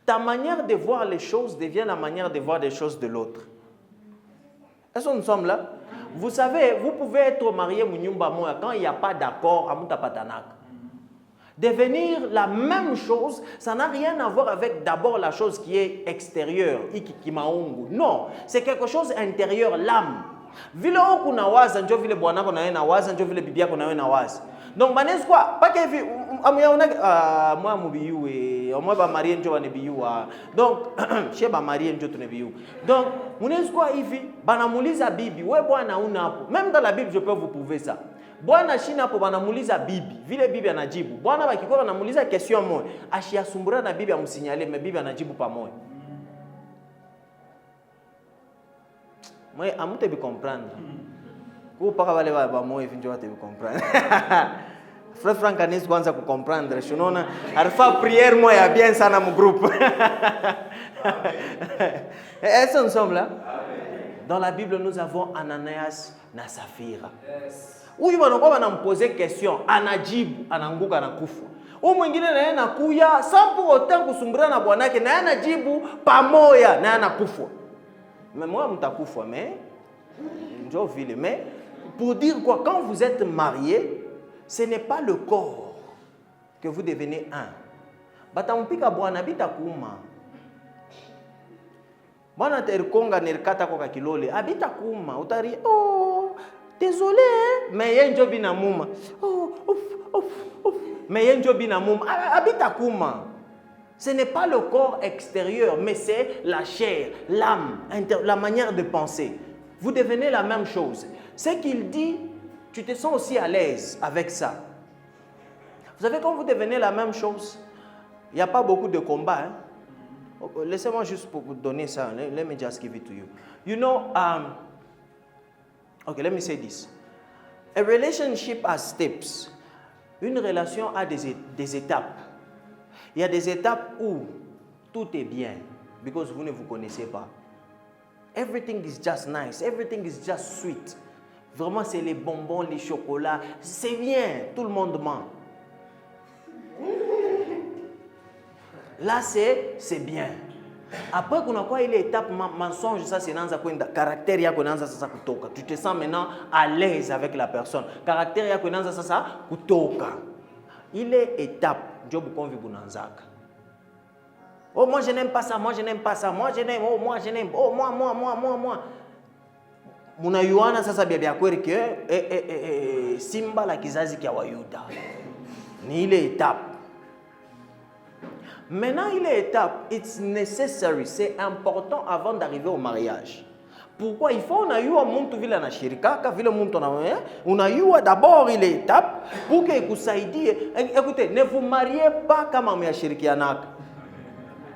Ta manière de voir les choses devient la manière de voir les choses de l'autre. Est-ce que nous sommes là? Vous savez, vous pouvez être marié quand il n'y a pas d'accord à Moutapatanak. Devenir la même chose, ça n'a rien à voir avec d'abord la chose qui est extérieure. Non, c'est quelque chose intérieur, l'âme. Vile okuna waza njo vile bwana ko na yeye na waza njo vile bibi yako na wewe na waza. Donc banesi kwa pake hivi moi mubiyu moi ba marié njo bane biyu. Donc chez ba marié njo tune biyu. Donc munesi kwa hivi banamuuliza bibi, wewe bwana una hapo. Même dans la Bible je peux vous prouver ça. Bwana shina hapo banamuuliza bibi, vile bibi anajibu. Bwana bakikuwa banamuuliza question moja, ashiyasumbura na bibi amsinyale, mais bibi anajibu pamoja. Moi, je ne peux pas comprendre. Je ne peux pas comprendre. Frère Franck a dit que je peux comprendre. Je vais prière moi bien ça dans mon groupe. Est-ce que nous sommes là? Dans la Bible, nous avons Ananias et Saphira. Oui, on va nous poser une question. Anajibu, ananguka na kufa. Ou mwingine na yeye nakuya sans pour autant kusumbura na bwanake na yeye anajibu pamoja na yeye anakufa. Mais moi, je mais pour dire quoi, quand vous êtes marié, ce n'est pas le corps que vous devenez un. Batampika bwana bitakuma. Bwana terkonga nerkata kwa kilole, abitakuma, utari oh, désolé, mais yenjo bina muma. Oh, mais yenjo bina muma, abitakuma. Ce n'est pas le corps extérieur, mais c'est la chair, l'âme, la manière de penser. Vous devenez la même chose. Ce qu'il dit, tu te sens aussi à l'aise avec ça. Vous savez, quand vous devenez la même chose, il n'y a pas beaucoup de combats. Hein? Laissez-moi juste pour vous donner ça. Let me just give it to you. You know, okay, let me say this. A relationship has steps. Une relation a des étapes. Il y a des étapes où tout est bien, because vous ne vous connaissez pas. Everything is just nice, everything is just sweet. Vraiment, c'est les bonbons, les chocolats, c'est bien, tout le monde ment. Là, c'est bien. Après, qu'on a quoi, il est étape mensonge, ça c'est dans un caractère, il y a qu'on a ça kutoka. Tu te sens maintenant à l'aise avec la personne. Caractère, il y a qu'on a ça kutoka. Il est étape. Oh, moi je n'aime pas ça, moi je n'aime pas ça, moi je n'aime, oh, moi je n'aime, oh, moi. Muna yuana sasa bia kweli ke simba la kizazi kia Wayuda. Ni ile étape. Maintenant, il est étape, it's necessary, c'est important avant d'arriver au mariage. Pourquoi il faut on a eu un monde vile na shirika ka vile monde on a eu d'abord il est étape pour que vous saidie. Écoutez, ne vous mariez pas kama mnashirikiana.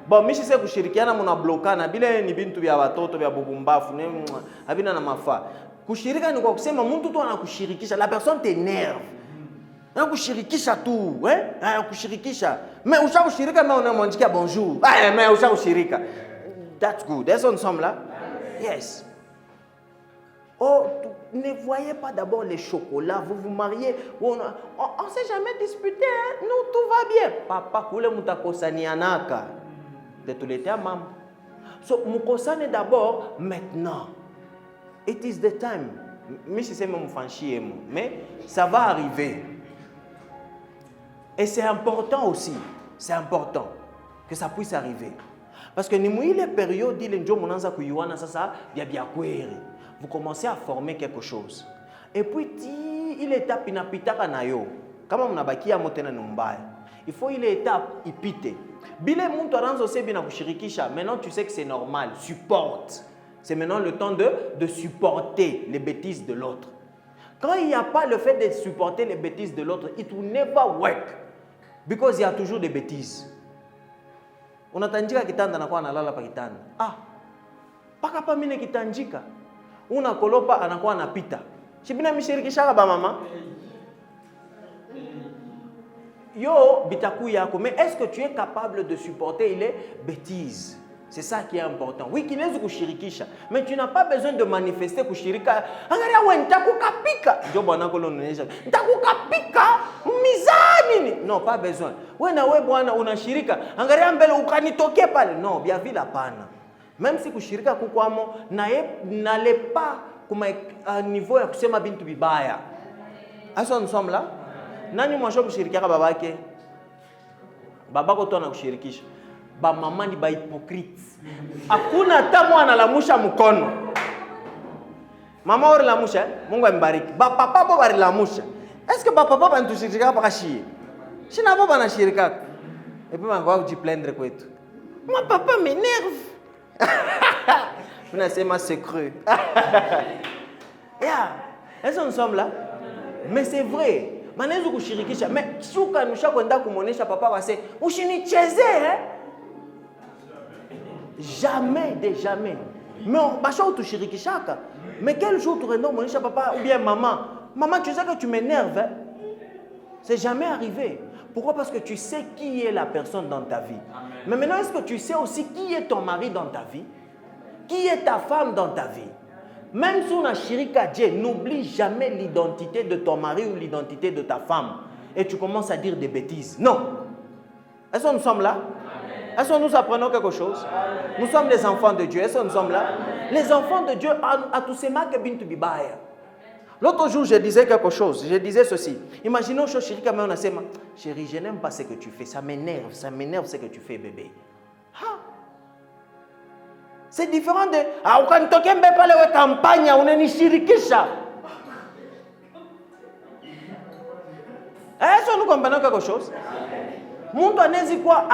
Bon, mimi sisi kushirikiana mna blokana bila ni bintu vya watoto vya bubumbafu ne habina na mafaa. Kushirika ni kwa kusema mtu tu anakushirikisha, la personne t'énerve. Anakushirikisha tu, anakushirikisha. Mais ushakushirika mais unamwandikia bonjour. Mais ushakushirika. That's good. Est-ce qu'on sommes là? Yes. Oh, ne voyez pas d'abord les chocolats. Vous vous mariez. On ne s'est jamais disputé. Hein? Nous, tout va bien. Papa, kule mutakosani anaka. De tous les temps, maman. So, mukosane d'abord maintenant. It is the time. Mais ça va arriver. Et c'est important aussi. C'est important que ça puisse arriver. Parce que les périodes, vous commencez à former quelque chose. Et puis, il est étape il faut il est étape ipite. Maintenant, tu sais que c'est normal. Supporte. C'est maintenant le temps de supporter les bêtises de l'autre. Quand il n'y a pas le fait de supporter les bêtises de l'autre, it will never work. Because il y a toujours des bêtises. Unatanjika kitanda anakuwa analala pa kitanda. Paka pa mine kitanjika. Unakolopa anakuwa anapita. Shibina mishirikishaka ba mama. Yo bitaku yako, mais est-ce que tu es capable de supporter les bêtises? C'est ça qui est important. Oui, kinezi kushirikisha, mais tu n'as pas besoin de manifester kushirika. Angalia wewe nitakukapika. Ndio bwana kolo unaonyesha. Nitakukapika mizani. Non, pas besoin. Wewe na wewe bwana unashirika. Angalia mbele ukanitokea pale. Non, bien vile hapana. Même si kushirika kukwamo n'allez pas comme un niveau ya kusema bintu bibaya. Asa nous sommes là. Nani mwasho kushirikia babake? Babako tu anakushirikisha. Ba mama ni ba hypocrite. Hakuna hata mwana analamusha mkono. Mama ori lamusha, Mungu ambariki. Ba papa bo bari lamusha. Est-ce que ba papa bantushirika pa kashi? Shina baba na shirika. Et puis mangwa ujiplaindre kwetu. Moi papa m'énerve. Unasema c'est cru. Yeah. Est-ce que nous sommes là? Mais c'est vrai. Manezo kushirikisha. Mais shuka nusha kwenda kumuonesha papa wase, ushinicheze hein? Jamais de jamais. Mais bacha utushirikishaka. Mais quel jour tu rends kumuonesha papa ou bien maman? Maman, tu sais que tu m'énerves. Hein? C'est jamais arrivé. Pourquoi? Parce que tu sais qui est la personne dans ta vie. Amen. Mais maintenant, est-ce que tu sais aussi qui est ton mari dans ta vie? Qui est ta femme dans ta vie? Même si on a shirika Dieu, n'oublie jamais l'identité de ton mari ou l'identité de ta femme. Et tu commences à dire des bêtises. Non. Est-ce que nous sommes là? Amen. Est-ce que nous apprenons quelque chose? Amen. Nous sommes les enfants de Dieu. Est-ce que nous sommes là? Amen. Les enfants de Dieu, à tous ces marques bintu bibaya. L'autre jour, je disais quelque chose. Je disais ceci. Imaginons que shirika mais on a dit, chérie, je n'aime pas ce que tu fais. Ça m'énerve ce que tu fais, bébé. C'est différent de ukanitokea mbele pale we kampanya unanishirikisha. Est-ce que nous comprenons quelque chose? Mungu anezi kwa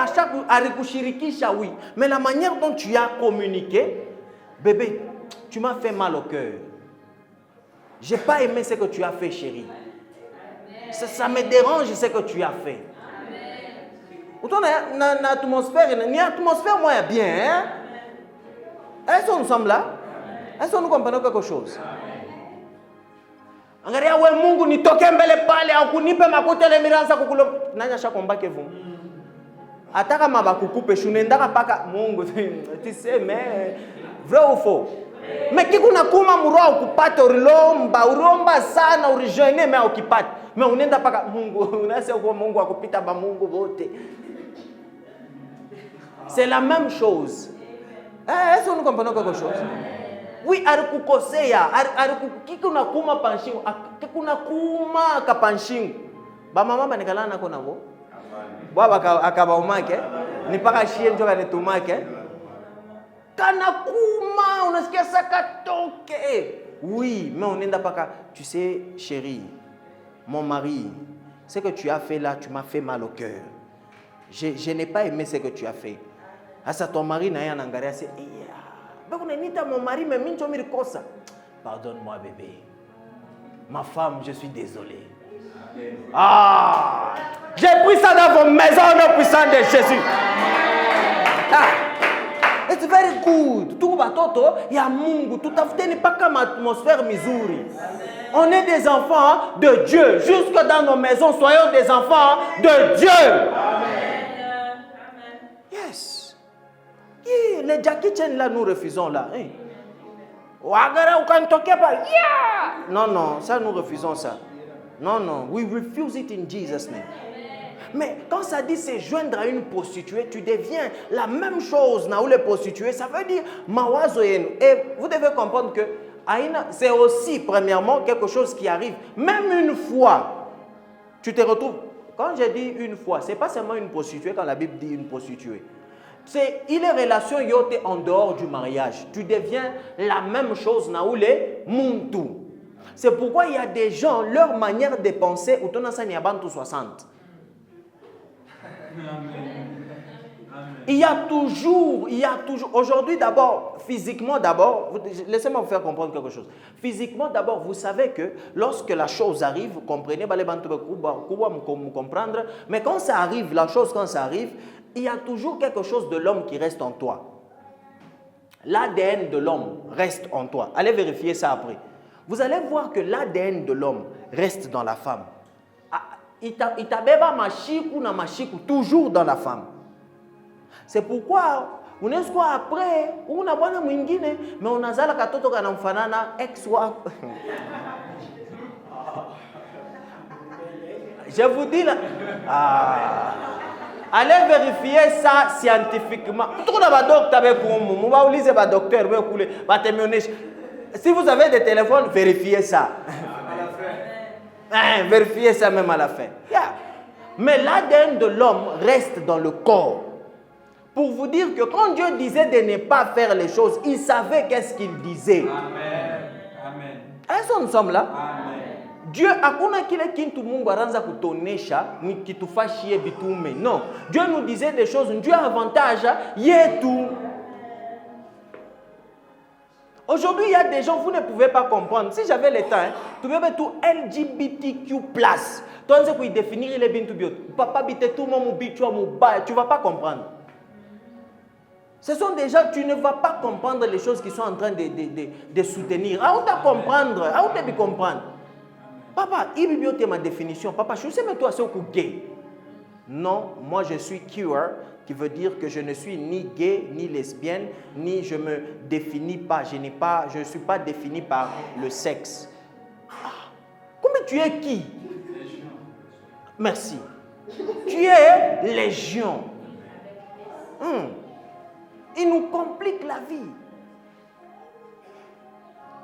alikushirikisha oui, mais la manière dont tu as communiqué, bébé, tu m'as fait mal au cœur. J'ai pas aimé ce que tu as fait, chérie. Ça me dérange ce que tu as fait. Autant na atmosphère, ni atmosphère moi bien, hein? Est-ce que nous sommes là? Est-ce que nous comprenons quelque chose? Angalia we Mungu nitoke mbele pale au kunipe makuta ile miranza kukulo nanya shakombake vumu. Ataka mabakukupe shunendaka paka Mungu tu sais mais vrai ou faux? Mais kikuna kuma mroa ukupata uromba sana urijoine mais ukipata. Mais unaenda paka Mungu unasema kwa Mungu akupita ba Mungu wote. C'est la même chose. Est-ce que nous comprenons quelque chose? Oui, alikukosea, kikuna kuma panshingu, kikuna kuma kapanshingu. Ba mama banikala nako nabo. Baba akaba umake, ni paka shie njo kanitumake. Kana kuma, unasikia saka toke. Oui, mais on est paka, tu sais, chérie, mon mari, ce que tu as fait là, tu m'as fait mal au cœur. Je n'ai pas aimé ce que tu as fait. Asa ton mari na ya nangaria c'est mon mari mais mincho mirikosa. Pardonne-moi bébé. Ma femme, je suis désolé. J'ai pris ça dans vos maisons au nom puissant de Jésus. It's very good. Tout batoto ya Mungu, tout afuteni paka atmosphère mizuri. On est des enfants de Dieu. Jusque dans nos maisons, soyons des enfants de Dieu. Amen. Yes. Les Jackie Chan là, nous refusons là. Non, non, ça nous refusons ça. Non, non, we refuse it in Jesus' name. Mais quand ça dit se joindre à une prostituée, tu deviens la même chose dans les prostituées. Ça veut dire mawazo yenu. Et vous devez comprendre que c'est aussi premièrement quelque chose qui arrive. Même une fois, tu te retrouves. Quand je dis une fois, ce n'est pas seulement une prostituée quand la Bible dit une prostituée. Il est relation yote en dehors du mariage. Tu deviens la même chose dans les muntu. C'est pourquoi il y a des gens, leur manière de penser, ou ton enseigne à 60. Il y a toujours, aujourd'hui d'abord, physiquement d'abord, laissez-moi vous faire comprendre quelque chose. Physiquement d'abord, vous savez que lorsque la chose arrive, vous comprenez, comprendre, mais quand ça arrive, la chose quand ça arrive, il y a toujours quelque chose de l'homme qui reste en toi. L'ADN de l'homme reste en toi. Allez vérifier ça après. Vous allez voir que l'ADN de l'homme reste dans la femme. Itabeba machiku na machiku toujours dans la femme. C'est pourquoi unaweza après una bwana mwingine mais unazala katoto kanamfanana ex wako. Je vous dis là. Allez vérifier ça scientifiquement. Si vous avez des téléphones, vérifiez ça. Vérifiez ça même à la fin. Yeah. Mais l'ADN de l'homme reste dans le corps. Pour vous dire que quand Dieu disait de ne pas faire les choses, il savait qu'est-ce qu'il disait. Amen. Amen. Est-ce que nous sommes là? Amen. Dieu hakuna kile kintu Mungu aranza kutonesha ni kitufashie bitume. Non. Dieu nous disait des choses, Dieu a avantage yetu. Aujourd'hui, il y a des gens, vous ne pouvez pas comprendre. Si j'avais le temps, tu veux tout LGBTQ+. Tu vas définir les bintu biot. Papa bite tout mon bitu tu vas pas comprendre. Ce sont des gens, tu ne vas pas comprendre les choses qui sont en train de soutenir. Ah, on t'a comprendre, ah, on t'a bien comprendre. Papa, il y a ma définition. Papa, je sais mais toi c'est gay. Non, moi je suis queer, qui veut dire que je ne suis ni gay, ni lesbienne, ni je me définis pas, je ne suis pas défini par le sexe. Ah, comment tu es qui? Merci. Tu es légion. Il nous complique la vie.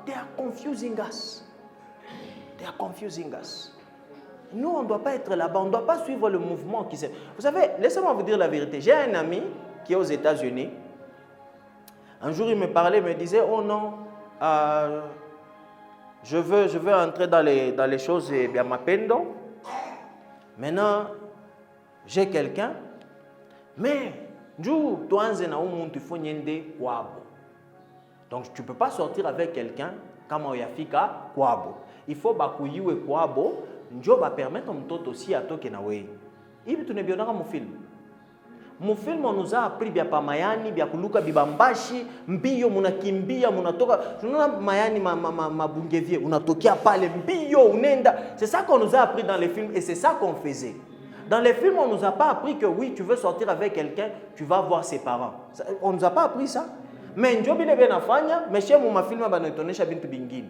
They are confusing us. They are confusing us. Nous, on ne doit pas être là-bas, on ne doit pas suivre le mouvement qui s'est... Vous savez, laissez-moi vous dire la vérité. J'ai un ami qui est aux États-Unis. Un jour, il me parlait, il me disait, oh non, je veux entrer dans les choses bien mapendo. Maintenant, j'ai quelqu'un, mais donc tu ne peux pas sortir avec quelqu'un comme Oyafika Kwabo. Il faut bakuyiwe Kwabo. Njo va permettre mtoto aussi à toke na wewe. Hivi tunabionaka mu film. Mu film on nous a appris bia pa mayani, bia kuluka bibambashi, mbio munakimbia, munatoka. Tunaona mayani mabungevie, unatokea pale mbio unenda. C'est ça qu'on nous a appris dans les films et c'est ça qu'on faisait. Dans les films, on ne nous a pas appris que oui, tu veux sortir avec quelqu'un, tu vas voir ses parents. On ne nous a pas appris ça. Mais njo bile bena fanya, mais chez mon film ba netonesha bintu bingine.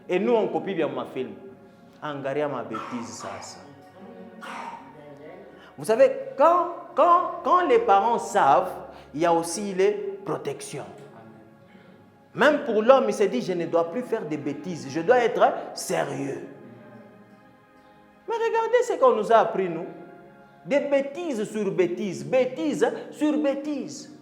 Et nous on copie bien mon film. Angaria ma bêtise ça. Vous savez, quand les parents savent, il y a aussi les protections. Même pour l'homme, il se dit, je ne dois plus faire des bêtises, je dois être sérieux. Mais regardez ce qu'on nous a appris, nous. Des bêtises sur bêtises, bêtises sur bêtises.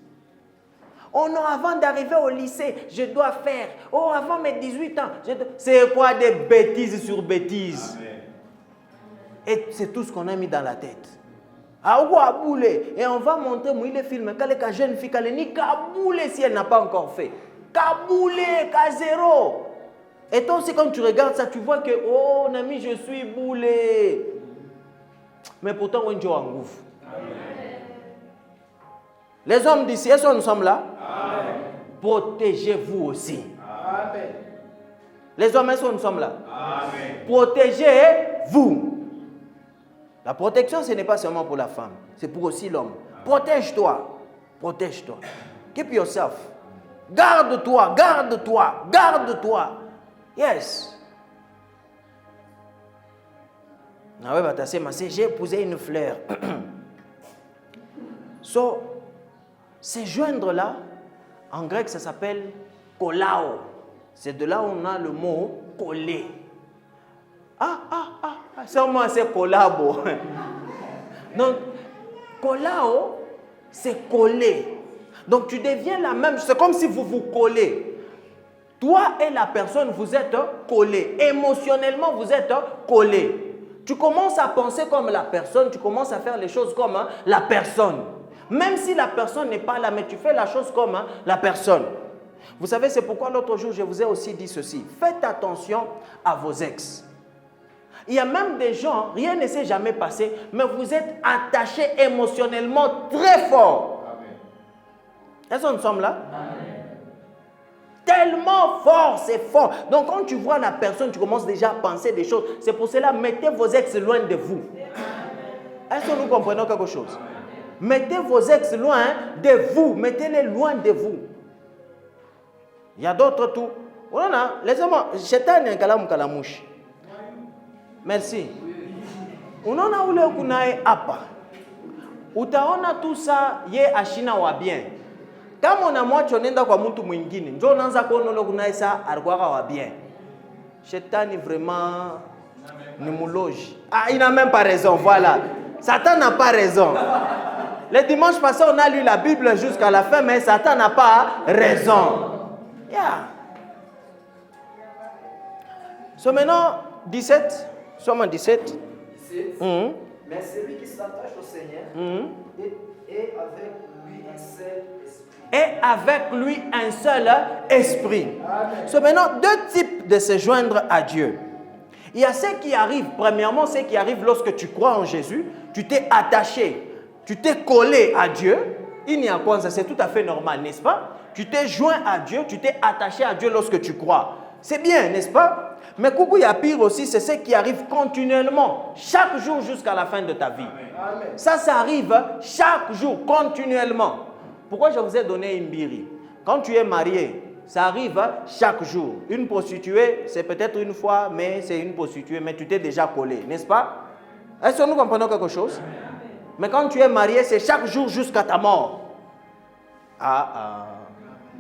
Oh non, avant d'arriver au lycée, je dois faire. Oh, avant mes 18 ans, c'est quoi des bêtises sur bêtises? Amen. Et c'est tout ce qu'on a mis dans la tête. Et on va montrer les films. Quand les jeunes filles, elle ni kaboulé si elle n'a pas encore fait. Kaboulé, zéro. Et toi aussi, quand tu regardes ça, tu vois que, oh, mon ami, je suis boulé. Mais pourtant, on est en gouffre. Les hommes d'ici, est-ce que nous sommes là? Amen. Protégez-vous aussi. Amen. Les hommes, est-ce que nous sommes là? Amen. Protégez-vous. La protection, ce n'est pas seulement pour la femme, c'est pour aussi l'homme. Protège-toi. Protège-toi. Keep yourself. Garde-toi, garde-toi, garde-toi. Yes. Ah ouais, j'ai épousé une fleur. So, ces joindre-là, en grec, ça s'appelle kolao. C'est de là où on a le mot coller. C'est au moins c'est collabo. Donc, kolao, c'est coller. Donc, tu deviens la même. C'est comme si vous vous collez. Toi et la personne, vous êtes collés. Émotionnellement, vous êtes collés. Tu commences à penser comme la personne, tu commences à faire les choses comme la personne. Même si la personne n'est pas là, mais tu fais la chose comme la personne. Vous savez, c'est pourquoi l'autre jour, je vous ai aussi dit ceci. Faites attention à vos ex. Il y a même des gens, rien ne s'est jamais passé, mais vous êtes attachés émotionnellement très fort. Est-ce que nous sommes là? Amen. Tellement fort, c'est fort. Donc quand tu vois la personne, tu commences déjà à penser des choses. C'est pour cela, mettez vos ex loin de vous. Est-ce que nous comprenons quelque chose? Amen. Mettez vos ex loin de vous. Mettez-les loin de vous. Il y a d'autres tout. Laissez-moi, Chétan est un kalamouche. Merci. On a où le kunae apa. Utaona tout ça ye ashina wa bien. Kama unamwacha unaenda kwa mtu mwingine, njoo unaanza kuona ule kunae sa alikuwa wa bien. Shetani vraiment ni mouloge. Il n'a même pas raison, voilà. Satan n'a pas raison. Le dimanche passé, on a lu la Bible jusqu'à la fin, mais Satan n'a pas raison. Yeah. So maintenant, 17. Somme 17. 17. Mais celui qui s'attache au Seigneur est avec lui un seul esprit. Et avec lui un seul esprit. So maintenant, deux types de se joindre à Dieu. Il y a ce qui arrive, premièrement, ce qui arrive lorsque tu crois en Jésus, tu t'es attaché, tu t'es collé à Dieu. Il n'y a quoi, ça c'est tout à fait normal, n'est-ce pas? Tu t'es joint à Dieu, tu t'es attaché à Dieu lorsque tu crois. C'est bien, n'est-ce pas? Mais coucou, il y a pire aussi, c'est ce qui arrive continuellement, chaque jour jusqu'à la fin de ta vie. Amen. Ça arrive chaque jour, continuellement. Pourquoi je vous ai donné une biri? Quand tu es marié, ça arrive chaque jour. Une prostituée, c'est peut-être une fois, mais c'est une prostituée, mais tu t'es déjà collé, n'est-ce pas? Est-ce que nous comprenons quelque chose? Mais quand tu es marié, c'est chaque jour jusqu'à ta mort.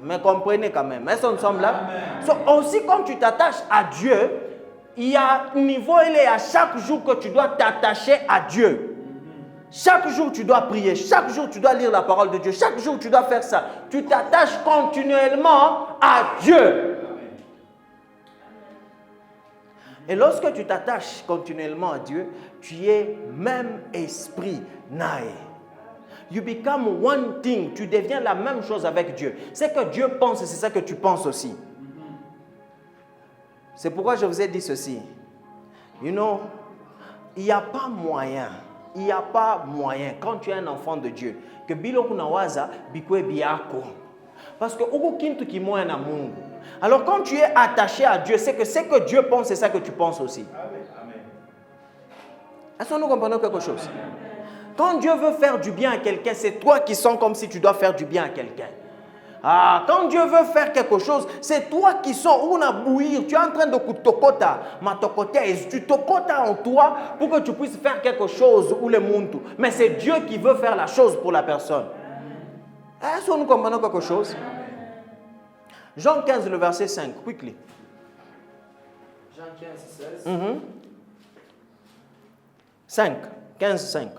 Mais comprenez quand même. Est-ce que nous sommes là? So, aussi, quand tu t'attaches à Dieu, il y a un niveau, il est à chaque jour que tu dois t'attacher à Dieu. Chaque jour, tu dois prier. Chaque jour, tu dois lire la parole de Dieu. Chaque jour, tu dois faire ça. Tu t'attaches continuellement à Dieu. Et lorsque tu t'attaches continuellement à Dieu, tu es même esprit naïf. You become one thing. Tu deviens la même chose avec Dieu. Ce que Dieu pense, c'est ça que tu penses aussi. C'est pourquoi je vous ai dit ceci. You know, il n'y a pas moyen. Il n'y a pas moyen, quand tu es un enfant de Dieu, que bilo kunawaza bikwe biako. Parce que uko kintu kimoya na Mungu. Alors quand tu es attaché à Dieu, c'est que ce que Dieu pense, c'est ça que tu penses aussi. Amen. Est-ce que nous comprenons quelque chose? Quand Dieu veut faire du bien à quelqu'un, c'est toi qui sens comme si tu dois faire du bien à quelqu'un. Quand Dieu veut faire quelque chose, c'est toi qui sens où on a bouillir. Tu es en train de tokota, tu tokota en toi pour que tu puisses faire quelque chose ou le monde. Mais c'est Dieu qui veut faire la chose pour la personne. Est-ce que nous comprenons quelque chose? Jean 15, le verset 5, quickly. Jean 15, 16. 5, 15, 5.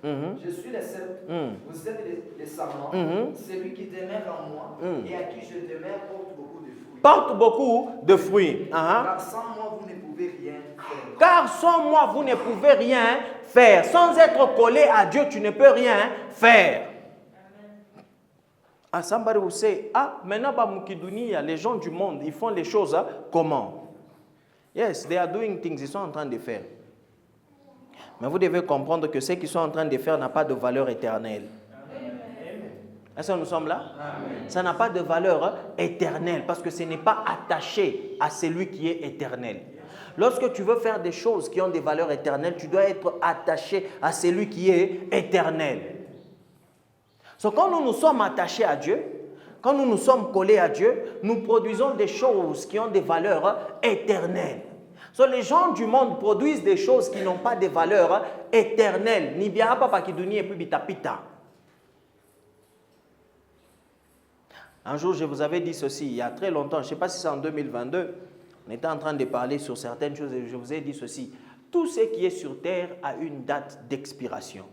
Je suis le seul, vous êtes les sarments, celui qui demeure en moi et à qui je demeure porte beaucoup de fruits. Porte beaucoup de fruits. Car sans moi, vous ne pouvez rien faire. Car sans moi, vous ne pouvez rien faire. Sans être collé à Dieu, tu ne peux rien faire. Somebody will say, maintenant, les gens du monde, ils font les choses comment? Yes, they are doing things, ils sont en train de faire. Mais vous devez comprendre que ce qu'ils sont en train de faire n'a pas de valeur éternelle. Est-ce que nous sommes là? Amen. Ça n'a pas de valeur éternelle parce que ce n'est pas attaché à celui qui est éternel. Lorsque tu veux faire des choses qui ont des valeurs éternelles, tu dois être attaché à celui qui est éternel. So, quand nous nous sommes attachés à Dieu, Quand nous nous sommes collés à Dieu, nous produisons des choses qui ont des valeurs éternelles. Les gens du monde produisent des choses qui n'ont pas de valeurs éternelles. Ni bien papa qui donne et puis bitapita. Un jour, je vous avais dit ceci, il y a très longtemps, je ne sais pas si c'est en 2022, on était en train de parler sur certaines choses et je vous ai dit ceci. Tout ce qui est sur terre a une date d'expiration.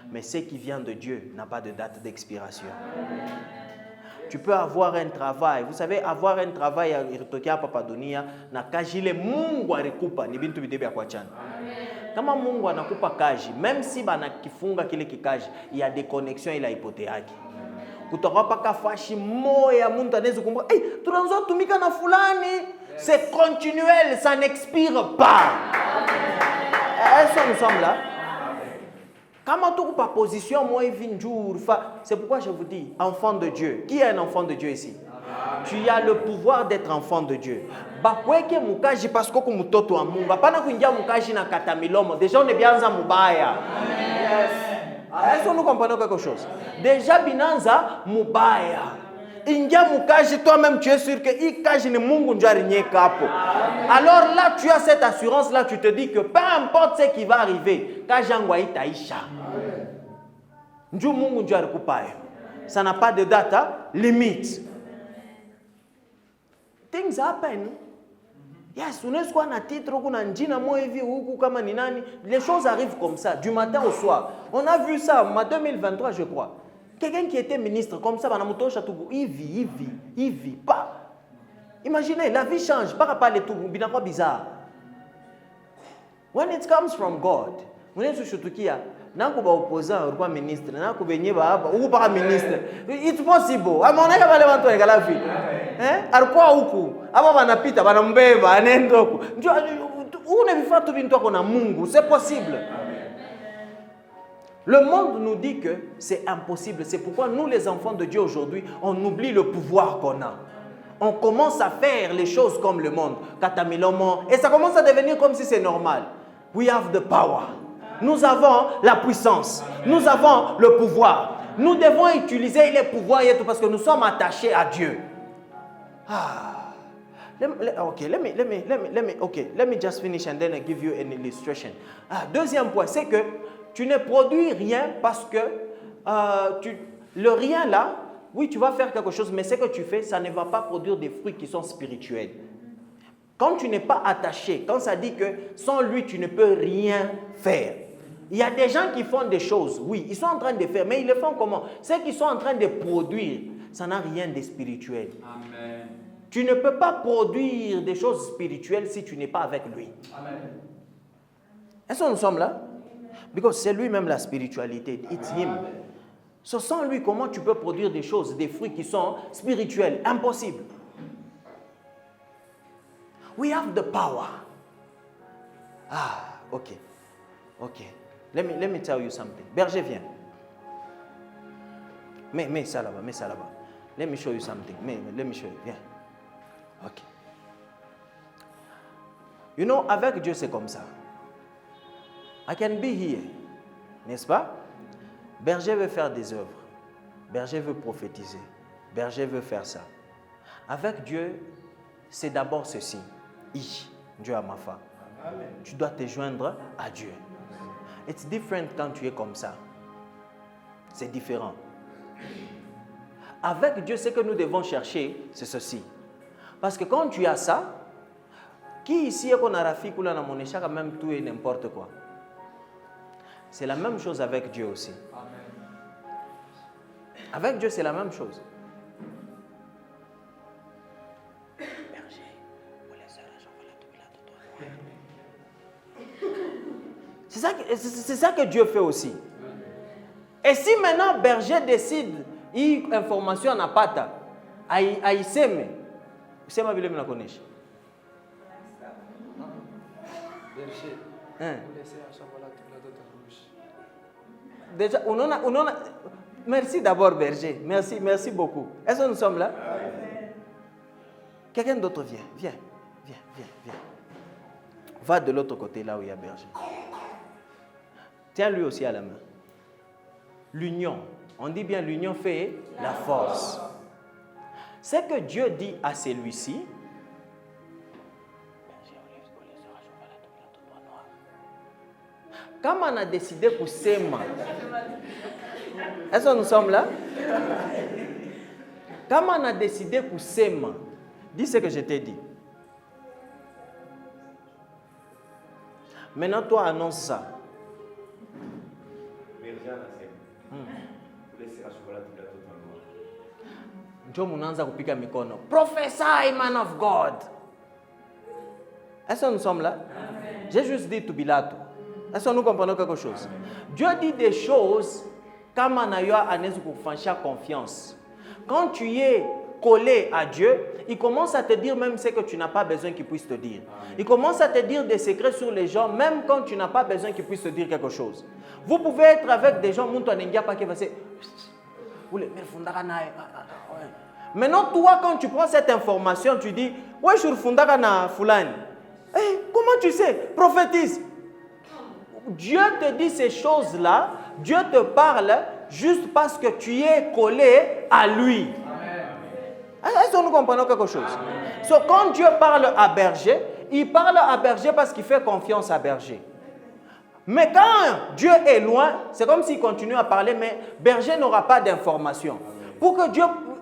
Mais ce qui vient de Dieu n'a pas de date d'expiration. Tu peux avoir un travail. Vous savez, avoir un travail à Irtokia Papadonia, na kajile Mungu arekupa ni bintu bidebe ya kwachana. Kama Mungu anakupa kaji, même si bana kifunga kile kikaji, il y a des connexions ila ipoteaki. Kutoka paka fashi moya muntu anaweza kumbuka, "Hey, tunaanza tumika na fulani." C'est continuel, ça n'expire pas. Est-ce que nous sommes là? Comment tu pas position moi jour, c'est pourquoi je vous dis enfant de Dieu. Qui est un enfant de Dieu ici? Tu as le pouvoir d'être enfant de Dieu. Bakweke mukaji parce que mutoto wa Mungu. Hapana kuingia mukaji na katamilomo. Déjà on est bien en mubaya. Est-ce que nous comprenons quelque chose? Déjà binanza mubaya. Ingia mukaji toi-même tu es sûr que ikaji ni Mungu ndio alinyeka hapo. Alors là tu as cette assurance là, tu te dis que peu importe ce qui va arriver, kajangwa itaisha. Ndio Mungu ndio alikupa. Ça n'a pas de date limite. Things happen. Yes, unaweza kuwa na titre huko na njina moja hivi huku kama ni nani, les choses arrivent comme ça du matin au soir. On a vu ça en 2023 je crois. Quelqu'un qui était ministre comme ça, il vit pas. Imaginez, la vie change. Pas tout, c'est bizarre. When it comes from God, vous êtes sur tout qui a, n'a pas opposant, ou ministre, n'a pas béni, ou pas ministre. It's possible. À mon avis, va levanter la vie. Hein? Arquois ouku, aba banapita, banambeba, anendoku. Où ne vit pas tout bien toi qu'on a Mungu, c'est possible. Le monde nous dit que c'est impossible. C'est pourquoi nous, les enfants de Dieu aujourd'hui, on oublie le pouvoir qu'on a. On commence à faire les choses comme le monde. Et ça commence à devenir comme si c'est normal. We have the power. Nous avons la puissance. Nous avons le pouvoir. Nous devons utiliser les pouvoirs parce que nous sommes attachés à Dieu. Let me just finish and then I give you an illustration. Deuxième point, c'est que tu ne produis rien parce que le rien là, oui, tu vas faire quelque chose, mais ce que tu fais, ça ne va pas produire des fruits qui sont spirituels. Quand tu n'es pas attaché, quand ça dit que sans lui, tu ne peux rien faire. Il y a des gens qui font des choses, oui, ils sont en train de faire, mais ils le font comment? Ceux qui sont en train de produire, ça n'a rien de spirituel. Amen. Tu ne peux pas produire des choses spirituelles si tu n'es pas avec lui. Amen. Est-ce que nous sommes là? Because c'est lui-même la spiritualité. It's him. So, sans lui, comment tu peux produire des choses, des fruits qui sont spirituels? Impossible. We have the power. Okay. Let me tell you something. Berger, viens. Mets ça là-bas. Let me show you something. Let me show you. Viens. Ok. You know, avec Dieu, c'est comme ça. I can be here, n'est-ce pas? Berger veut faire des œuvres. Berger veut prophétiser. Berger veut faire ça. Avec Dieu, c'est d'abord ceci. Dieu a ma femme. Tu dois te joindre à Dieu. It's different quand tu es comme ça. C'est différent. Avec Dieu, ce que nous devons chercher, c'est ceci. Parce que quand tu as ça, qui ici est qu'on a Rafik ou là dans mon échec, même tout et n'importe quoi. C'est la même chose avec Dieu aussi. Amen. Avec Dieu, c'est la même chose. Berger, c'est ça que Dieu fait aussi. Et si maintenant berger décide, il information n'a pas ta, il sème, c'est ma ville me la connaît. Berger. Déjà, on a. Merci d'abord, berger. Merci beaucoup. Est-ce que nous sommes là? Quelqu'un d'autre vient. Viens. Va de l'autre côté, là où il y a berger. Tiens lui aussi à la main. L'union. On dit bien l'union fait la force. Ce que Dieu dit à celui-ci, comme on a décidé pour s'aimer, est-ce que nous sommes là? Comme on a décidé pour s'aimer, dis ce que je t'ai dit. Maintenant, toi, annonce ça. Prophesy, man of God. Est-ce que nous sommes là? J'ai juste dit to Bilato. Est-ce que nous comprenons quelque chose? Dieu dit des choses comme on a eu à faire confiance. Quand tu es collé à Dieu, il commence à te dire même ce que tu n'as pas besoin qu'il puisse te dire. Il commence à te dire des secrets sur les gens, même quand tu n'as pas besoin qu'il puisse te dire quelque chose. Vous pouvez être avec des gens, maintenant, toi, quand tu prends cette information, tu dis, ouais, je suis Fundagana Fulani. Hey, comment tu sais? Prophétise. Dieu te dit ces choses-là, Dieu te parle juste parce que tu es collé à lui. Est-ce que nous comprenons quelque chose? So, quand Dieu parle à berger, il parle à berger parce qu'il fait confiance à berger. Mais quand Dieu est loin, c'est comme s'il continue à parler, mais berger n'aura pas d'informations. Pour que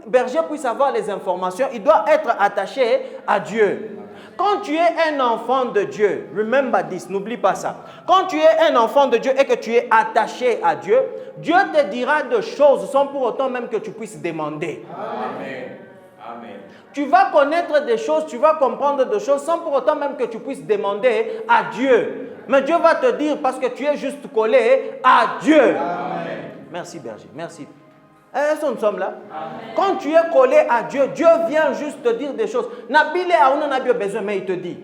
berger puisse avoir les informations, il doit être attaché à Dieu. Quand tu es un enfant de Dieu, remember this, n'oublie pas ça. Quand tu es un enfant de Dieu et que tu es attaché à Dieu, Dieu te dira des choses sans pour autant même que tu puisses demander. Amen. Amen. Tu vas connaître des choses, tu vas comprendre des choses sans pour autant même que tu puisses demander à Dieu. Mais Dieu va te dire parce que tu es juste collé à Dieu. Amen. Merci berger, merci. Est-ce que nous sommes là? Amen. Quand tu es collé à Dieu, Dieu vient juste te dire des choses. Nabile a on a besoin, mais il te dit.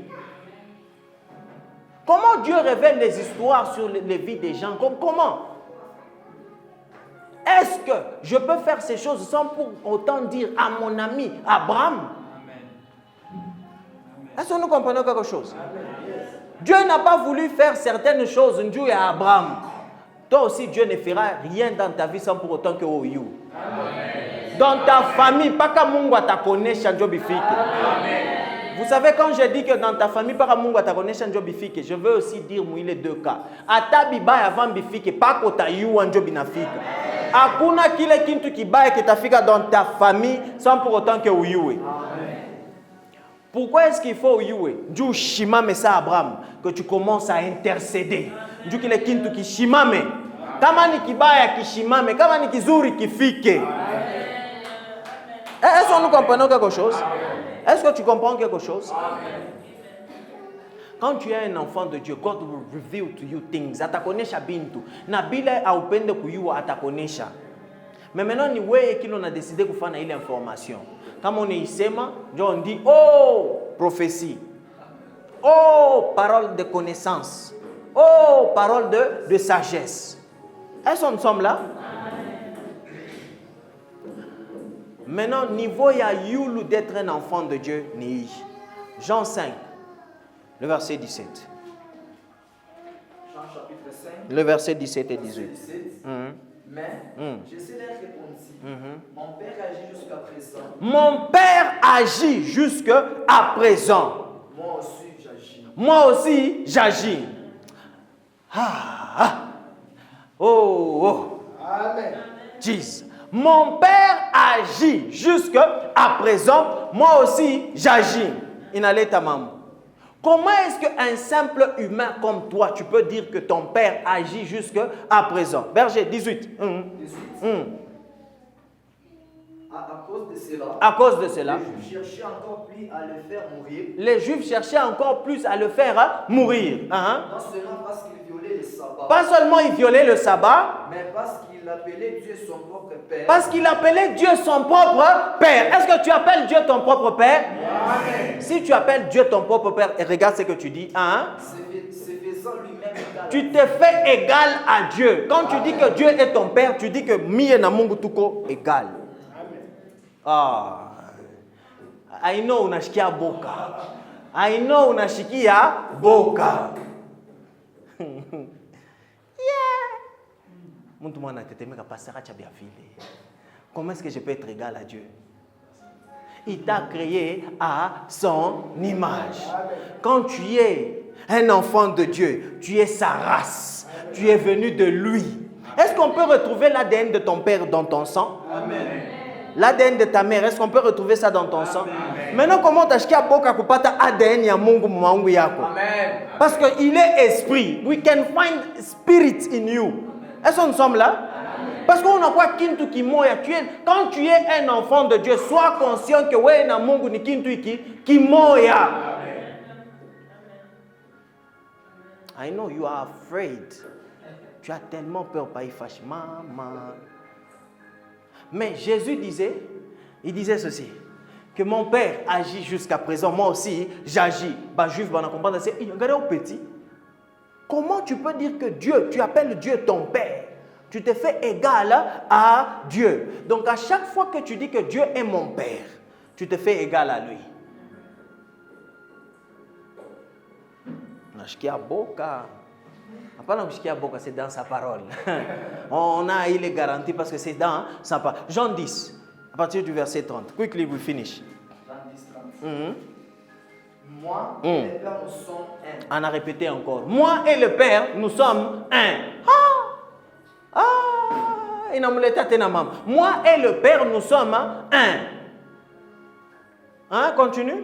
Comment Dieu révèle les histoires sur les vies des gens? Comment? Est-ce que je peux faire ces choses sans pour autant dire à mon ami Abraham? Est-ce que nous comprenons quelque chose? Dieu n'a pas voulu faire certaines choses Dieu à Abraham. Toi aussi, Dieu ne fera rien dans ta vie sans pour autant que oh you. Dans ta famille, pas comme Mungu ta connaît Bifike. Vous savez, quand je dis que dans ta famille, pas comme Mungu ta connaît Bifike, je veux aussi dire il les deux cas. Atabiba avant Bifike, pas que ta you en Binafike. Hakuna kile kintu kibaya kitafika dans ta famille sans pour autant que uyue. Pourquoi est-ce qu'il faut uyue? Dieu shimame ça Abraham que tu commences à intercéder. Dieu kile kintu kishimame. Kama ni kibaya kishimame, kama ni kizuri kifike. Est-ce que nous comprenons quelque chose? Est-ce que tu comprends quelque chose? Quand tu es un enfant de Dieu, God will reveal to you things. Atakonesha bintu. Na bila aupende kuyua atakonesha. Mais maintenant ni wewe qui l'on a décidé de faire une information. Comme on est ici, on dit oh prophétie. Oh parole de connaissance. Oh parole de sagesse. Est-ce que nous sommes là? Maintenant niveau ya youlu d'être un enfant de Dieu ni. Jean 5. Le verset 17. Jean chapitre 5. Le verset 17 et 18. 17. Mais Jésus leur répondit, mon Père agit jusqu'à présent. Mon Père agit jusqu'à présent. Moi aussi j'agis. Moi aussi j'agis. Oh. Amen. Jesus. Mon Père agit jusqu'à présent. Moi aussi j'agis. Inaleta maman. Comment est-ce qu'un simple humain comme toi, tu peux dire que ton père agit jusqu'à présent? Berger, 18. À cause de cela, les Juifs cherchaient encore plus à le faire mourir. Les Juifs cherchaient encore plus à le faire mourir. Non seulement parce qu'il violait le sabbat. Pas seulement il violait le sabbat, mais parce qu'il appelait Dieu son propre Père. Parce qu'il appelait Dieu son propre Père. Est-ce que tu appelles Dieu ton propre Père? Amen. Si tu appelles Dieu ton propre Père, et regarde ce que tu dis. C'est faisant lui-même égal. Tu te fais égal à Dieu. Quand tu dis que Dieu est ton Père, tu dis que Miye na Mungu tuko égal. I know unashikia boka. I know unashikia boka. Comment est-ce que je peux être égal à Dieu? Il t'a créé à son image. Quand tu es un enfant de Dieu, tu es sa race. Tu es venu de lui. Est-ce qu'on peut retrouver l'ADN de ton père dans ton sang? Amen. L'ADN de ta mère, est-ce qu'on peut retrouver ça dans ton sang? Maintenant, comment t'as boka kupata ADN ya Mungu mwangu yako? Parce qu'il est esprit. We can find spirit in you. Est-ce que nous sommes là? Parce qu'on a quoi kintu ki moya. Quand tu es un enfant de Dieu, sois conscient que ouais na Mungu ni kintu ki moya. I know you are afraid. Tu as tellement peur, pas fâche, maman. Mais Jésus disait, il disait ceci, que mon père agit jusqu'à présent, moi aussi j'agis. Bah juif, bah on comprend, c'est regardez au petit. Comment tu peux dire que Dieu, tu appelles Dieu ton père? Tu te fais égal à Dieu. Donc à chaque fois que tu dis que Dieu est mon père, tu te fais égal à lui. C'est dans sa parole. Il est garanti parce que c'est dans sa parole. Jean 10, à partir du verset 30. Quickly, we finish. Jean 10, 30. Moi et le Père, nous sommes un. On a répété encore. Moi et le Père, nous sommes un. Moi et le Père, nous sommes un. Continue.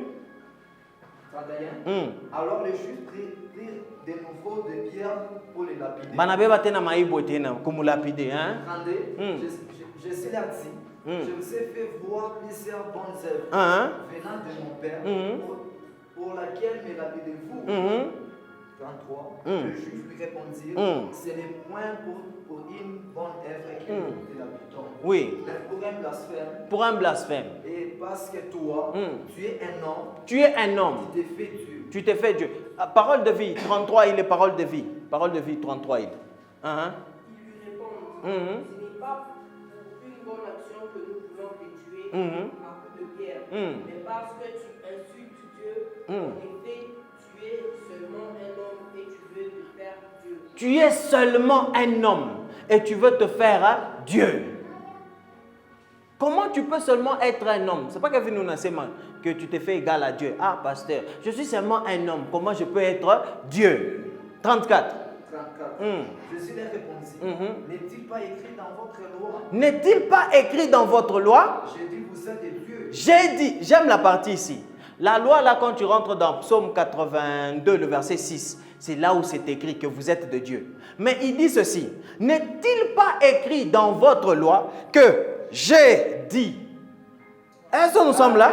31. Alors les Juifs prirent de nouveau des pierres pour les lapider. 32. Je leur dis, je vous ai fait voir plusieurs bonnes œuvres venant de mon Père, pour laquelle me lapidez-vous? 33. Les Juifs lui répondirent, ce n'est point pour une bonne œuvre que nous te lapidons. Oui. Mais pour un blasphème. Pour un blasphème. Et parce que toi, tu es un homme. Tu es un homme. Tu t'es fait Dieu. Tu t'es fait Dieu. Parole de vie, 33, il est parole de vie. Parole de vie, 33, il. Ils lui répondent, ce n'est pas pour une bonne action que nous voulons te tuer à coups de pierre, mais parce que tu insultes Dieu. En effet, tu es seulement un homme et tu veux te faire Dieu. Tu es seulement un homme et tu veux te faire Dieu. Comment tu peux seulement être un homme? C'est pas que nous que tu t'es fait égal à Dieu. Ah, pasteur, je suis seulement un homme. Comment je peux être Dieu? 34. 34. Jésus leur répondit, n'est-il pas écrit dans votre loi? N'est-il pas écrit dans votre loi? J'ai dit, vous êtes des dieux. J'ai dit, j'aime la partie ici. La loi, là, quand tu rentres dans Psaume 82, le verset 6, c'est là où c'est écrit que vous êtes de Dieu. Mais il dit ceci, n'est-il pas écrit dans votre loi que j'ai dit? Est-ce que nous sommes là?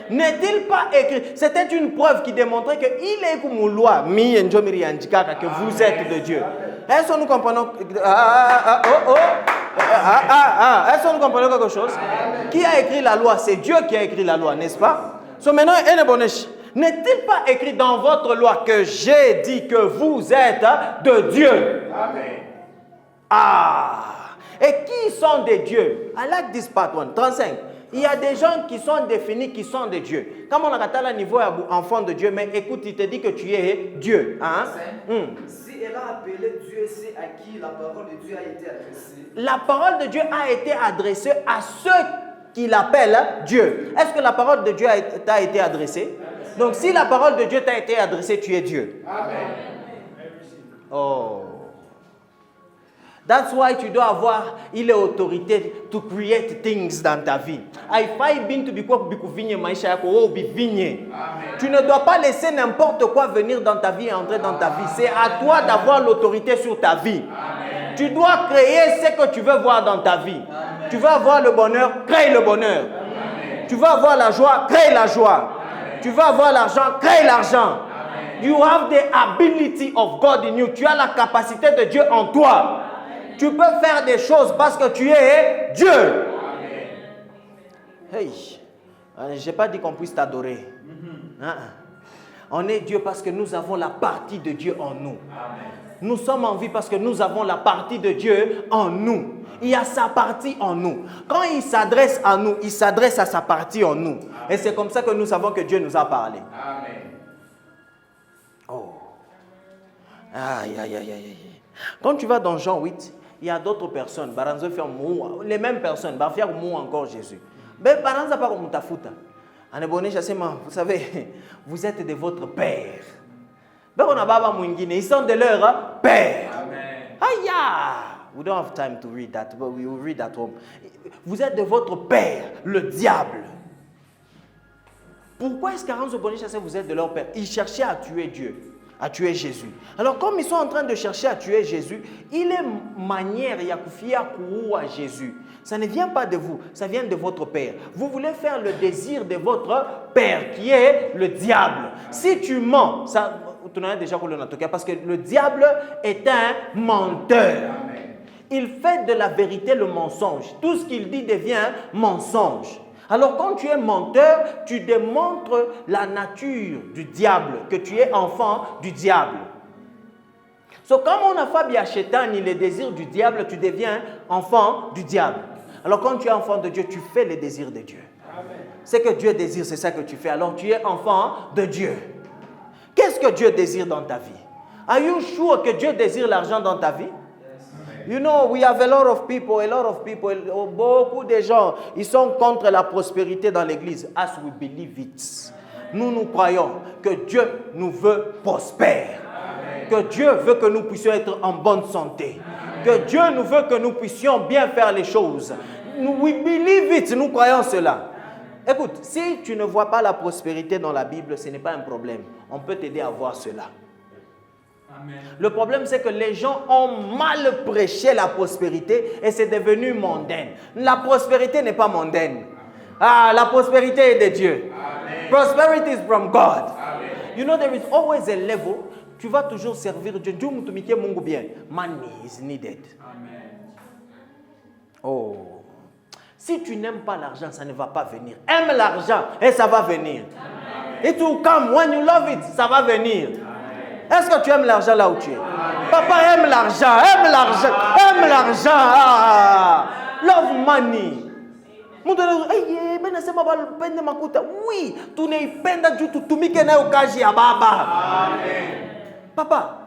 N'est-il pas écrit? C'était une preuve qui démontrait qu'il est comme loi, que vous êtes de Dieu. Est-ce que nous comprenons? Est-ce que nous comprenons quelque chose? Qui a écrit la loi? C'est Dieu qui a écrit la loi, n'est-ce pas? Maintenant, n'est-il pas écrit dans votre loi que j'ai dit que vous êtes de Dieu? Et qui sont des dieux? I like this part 1. 35. Il y a des gens qui sont définis qui sont des dieux. Comme on a à niveau enfant de Dieu, mais écoute, il te dit que tu es Dieu. Si elle a appelé Dieu, c'est à qui la parole de Dieu a été adressée? La parole de Dieu a été adressée à ceux qui l'appellent Dieu. Est-ce que la parole de Dieu t'a été adressée? Donc si la parole de Dieu t'a été adressée, tu es Dieu. Amen. Oh. That's why tu dois avoir l'autorité to create things dans ta vie. Tu ne dois pas laisser n'importe quoi venir dans ta vie et entrer dans ta vie. C'est à toi d'avoir l'autorité sur ta vie. Amen. Tu dois créer ce que tu veux voir dans ta vie. Amen. Tu veux avoir le bonheur, crée le bonheur. Amen. Tu veux avoir la joie, crée la joie. Amen. Tu veux avoir l'argent, crée l'argent. Amen. You have the ability of God in you. Tu as la capacité de Dieu en toi. Tu peux faire des choses parce que tu es Dieu. Amen. Hey, je n'ai pas dit qu'on puisse t'adorer. On est Dieu parce que nous avons la partie de Dieu en nous. Amen. Nous sommes en vie parce que nous avons la partie de Dieu en nous. Il y a sa partie en nous. Quand il s'adresse à nous, il s'adresse à sa partie en nous. Amen. Et c'est comme ça que nous savons que Dieu nous a parlé. Amen. Oh. Aïe, aïe, aïe, aïe. Quand tu vas dans Jean 8, il y a d'autres personnes. Les mêmes personnes. Encore Jésus. Mais parents ça pas comme tafuta. Anabonesha sema, vous savez, vous êtes de votre père. Ben on a baba mwingine, ils sont de leur père. Amen. Aïe. We don't have time to read that, but we will read at home. Vous êtes de votre père, le diable. Pourquoi est-ce qu'Aaron Bonesha vous êtes de leur père? Ils cherchaient à tuer Dieu, à tuer Jésus. Alors comme ils sont en train de chercher à tuer Jésus, il est manière yakufia kourou à Jésus. Ça ne vient pas de vous, ça vient de votre père. Vous voulez faire le désir de votre père qui est le diable. Si tu mens, ça, tu en as déjà connu parce que le diable est un menteur. Il fait de la vérité le mensonge. Tout ce qu'il dit devient mensonge. Alors quand tu es menteur, tu démontres la nature du diable, que tu es enfant du diable. Comme on a fait Biachetani, les désirs du diable, tu deviens enfant du diable. Alors quand tu es enfant de Dieu, tu fais les désirs de Dieu. Ce que Dieu désire, c'est ça que tu fais. Alors tu es enfant de Dieu. Qu'est-ce que Dieu désire dans ta vie? Are you sure que Dieu désire l'argent dans ta vie? You know, we have a lot of people, beaucoup de gens, ils sont contre la prospérité dans l'église. As we believe it. Nous croyons que Dieu nous veut prospère. Que Dieu veut que nous puissions être en bonne santé. Que Dieu nous veut que nous puissions bien faire les choses. We believe it, nous croyons cela. Écoute, si tu ne vois pas la prospérité dans la Bible, ce n'est pas un problème. On peut t'aider à voir cela. Amen. Le problème, c'est que les gens ont mal prêché la prospérité et c'est devenu mondaine. La prospérité n'est pas mondaine. La prospérité est de Dieu. Amen. Prosperity is from God. Amen. You know, there is always a level. Tu vas toujours servir Dieu. Dieu m'utumikie Mungu bien. Money is needed. Amen. Oh. Si tu n'aimes pas l'argent, ça ne va pas venir. Aime l'argent et ça va venir. Amen. It will come. When you love it, ça va venir. Amen. Est-ce que tu aimes l'argent là où tu es? Amen. Papa aime l'argent, aime l'argent, aime l'argent. Love money. Oui, tu n'es pas du tout, tu m'es na okaji ababa. Papa,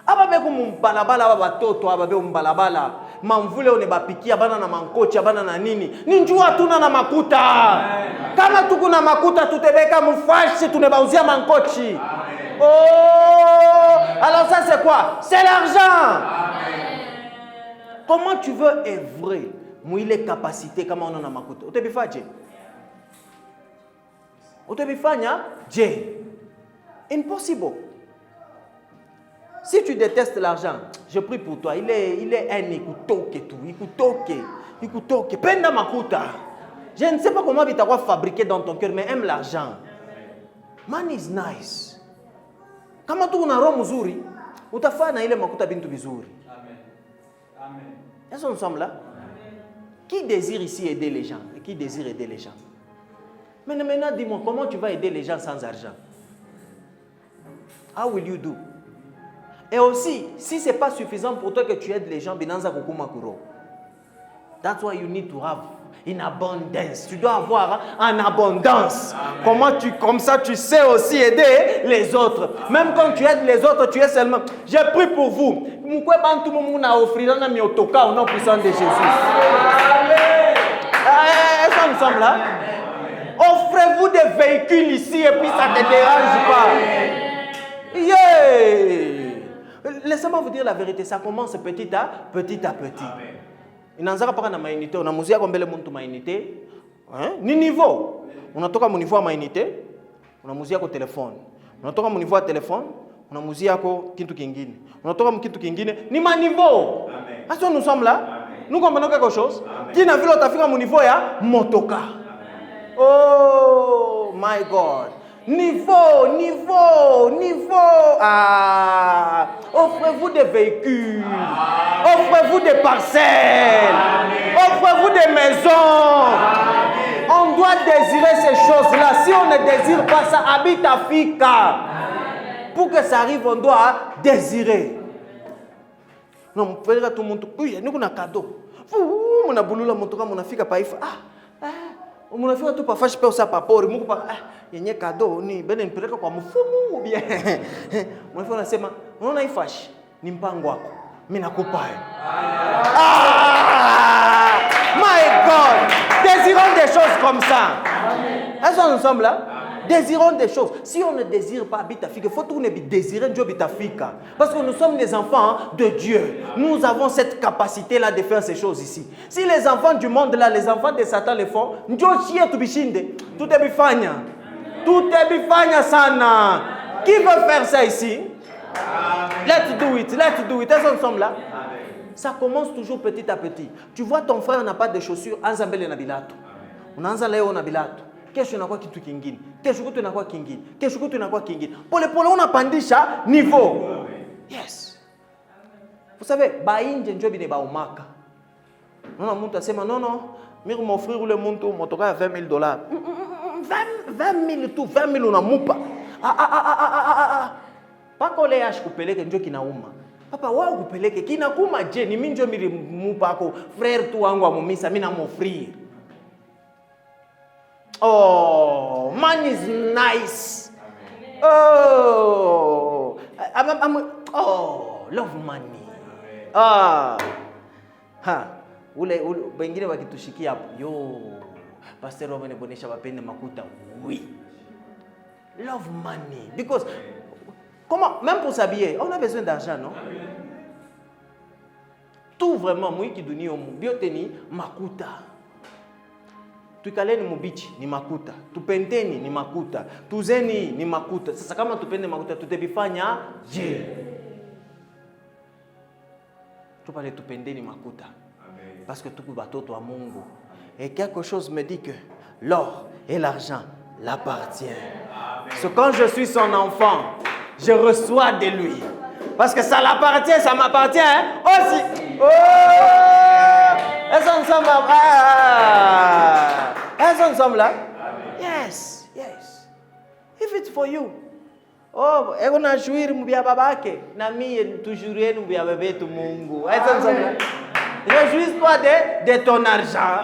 ababe kumbalabala batoto ababe umbalabala. Mamvule one bapikia bana na mankochi bana na nini. Ninjua tuna na makuta. Kama tuko na makuta tutebeka mfashi tunebauzia mankochi. Oh, alors ça c'est quoi? C'est l'argent. Comment tu veux œuvrer? Mouille capacité comme on en a makuta. Otebifaje? Otebifanya? Dieu. Impossible. Si tu détestes l'argent, je prie pour toi. Il est un ikutoke tout. Ikutoke. Penda makuta. Je ne sais pas comment tu vas fabriquer dans ton cœur, mais aime l'argent. Money is nice. Kama tu una roho mzuri, utafanya na ile makuta bintu vizuri. Amen. Amen. Est-ce que nous sommes là? Amen. Qui désire ici aider les gens? Et qui désire aider les gens? Maintenant, dis-moi, comment tu vas aider les gens sans argent? How will you do? Et aussi, si ce n'est pas suffisant pour toi que tu aides les gens, binanza kukuma kuro. That's why you need to have in abondance. Tu dois avoir en abondance. Comme ça, tu sais aussi aider les autres. Même quand tu aides les autres, tu es seulement. J'ai pris pour vous. Est-ce que nous sommes là? Offrez-vous des véhicules ici et puis ça ne te dérange pas. Yeah. Laissez-moi vous dire la vérité. Ça commence petit à petit. Inanzaka paka na mainite, unamuzia kwa mbele muntu mainite. Ni niveau. Unatoka mu niveau ya mainite, unamuzia kwa telefone. Unatoka mu niveau ya telefone, unamuzia kwa kitu kingine. Unatoka mu kitu kingine, ni ma niveau. Amen. Est-ce que nous sommes là? Amen. Nous comprenons quelque chose? Kina vile utafika mu niveau ya motoka. Amen. Oh my God. Niveau. Offrez-vous des véhicules. Offrez-vous des parcelles. Offrez-vous des maisons. On doit désirer ces choses-là. Si on ne désire pas ça, habite Africa. Pour que ça arrive, on doit désirer. Non, on peut dire à tout le monde, oui, nous avons un cadeau. On a boulot là, mon tour, mon Africa, pas on a fait tout pour faire je peux ça papa ou mon papa il y a cadeau ni ben une peleka kwa mfumu ou bien on fait nasema unaona hii fashi ni mpango wako mimi nakupa my God, désirons des choses comme ça. Est-ce que nous sommes là? Désirons des choses. Si on ne désire pas Bitafika, il faut tout désirer Dieu Bitafika. Parce que nous sommes des enfants de Dieu. Nous avons cette capacité-là de faire ces choses ici. Si les enfants du monde là, les enfants de Satan les font, Dieu chie tout bishinde. Tout est bifanya. Tout est bifanya sana. Qui veut faire ça ici? Let's do it. Let's do it. Est-ce que nous sommes là? Ça commence toujours petit à petit. Tu vois ton frère n'a pas de chaussures. Anzambele na bilato. Unaanza leo na bilato. Kesho inakuwa kitu kingine. Kesho kutu inakuwa kingine. Kesho kutu inakuwa kingine. Pole pole unapandisha niveau. Yes. Vous savez, bainje njo bine baumaka. Nona mtu asema non, mimi m'offrir ule mtu motoka ya $20,000. 20,000 tu, 20,000 unamupa. Paka ole yash kupeleke njo kinauma. Papa wao kupeleke kinakuma je ni mimi njo milimupa ako frère tu wangu amumisa mimi na m'offrir. Oh, man is nice. Oh, love money. Ule wengine wakitushikia hapo. Yo, pastor wao wanabonesha wapende makuta. Oui. Love money because comment même pour s'habiller, on a besoin d'argent, non? Tout vraiment moi qui donne au bioteni makuta. Tukaleni mubichi ni makuta, tupenteni ni makuta, tuzeni ni makuta. Sasa kama tupende makuta tutebifanya je? Tupale tupendeni makuta. Parce que tuko batoto wa Mungu. Et quelque chose me dit que l'or et l'argent l'appartient. So quand je suis son enfant, je reçois de lui. Parce que ça l'appartient, ça m'appartient hein? Aussi. Oh! Est-ce qu'on ensemble là? Est-ce qu'on ensemble là? Yes, yes. If it's for you. Oh, ego na jouir mbia babake. Na mie toujours yenu mbia bebe tu Mungu. Est-ce qu'on ensemble là? Réjouis-toi de ton argent.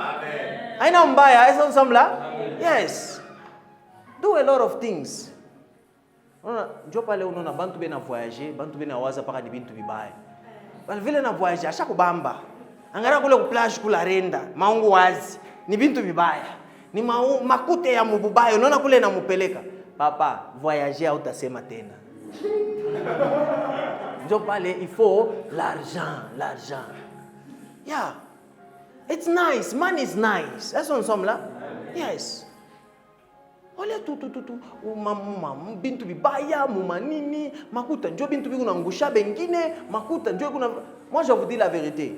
Aina mbaya, est-ce qu'on ensemble là? Yes. Do a lot of things. Ndio pale unaona bantu bena voyager, bantu bena waza paka ni bintu bibaya. Bali vile na voyager asha kubamba. Angara kule ku plage kula renda, maungu wazi. Ni bintu bibaya. Ni makute ya mububaya, unaona kule na mupeleka. Papa, voyager au utasema tena. Ndio pale il faut l'argent. Yeah. It's nice, money is nice. Est-ce qu'on sommes là? Yes. Ole tu bintu bibaya mumanini makuta njo bintu bikunangusha bengine makuta njo kuna. Moi je vous dis la vérité,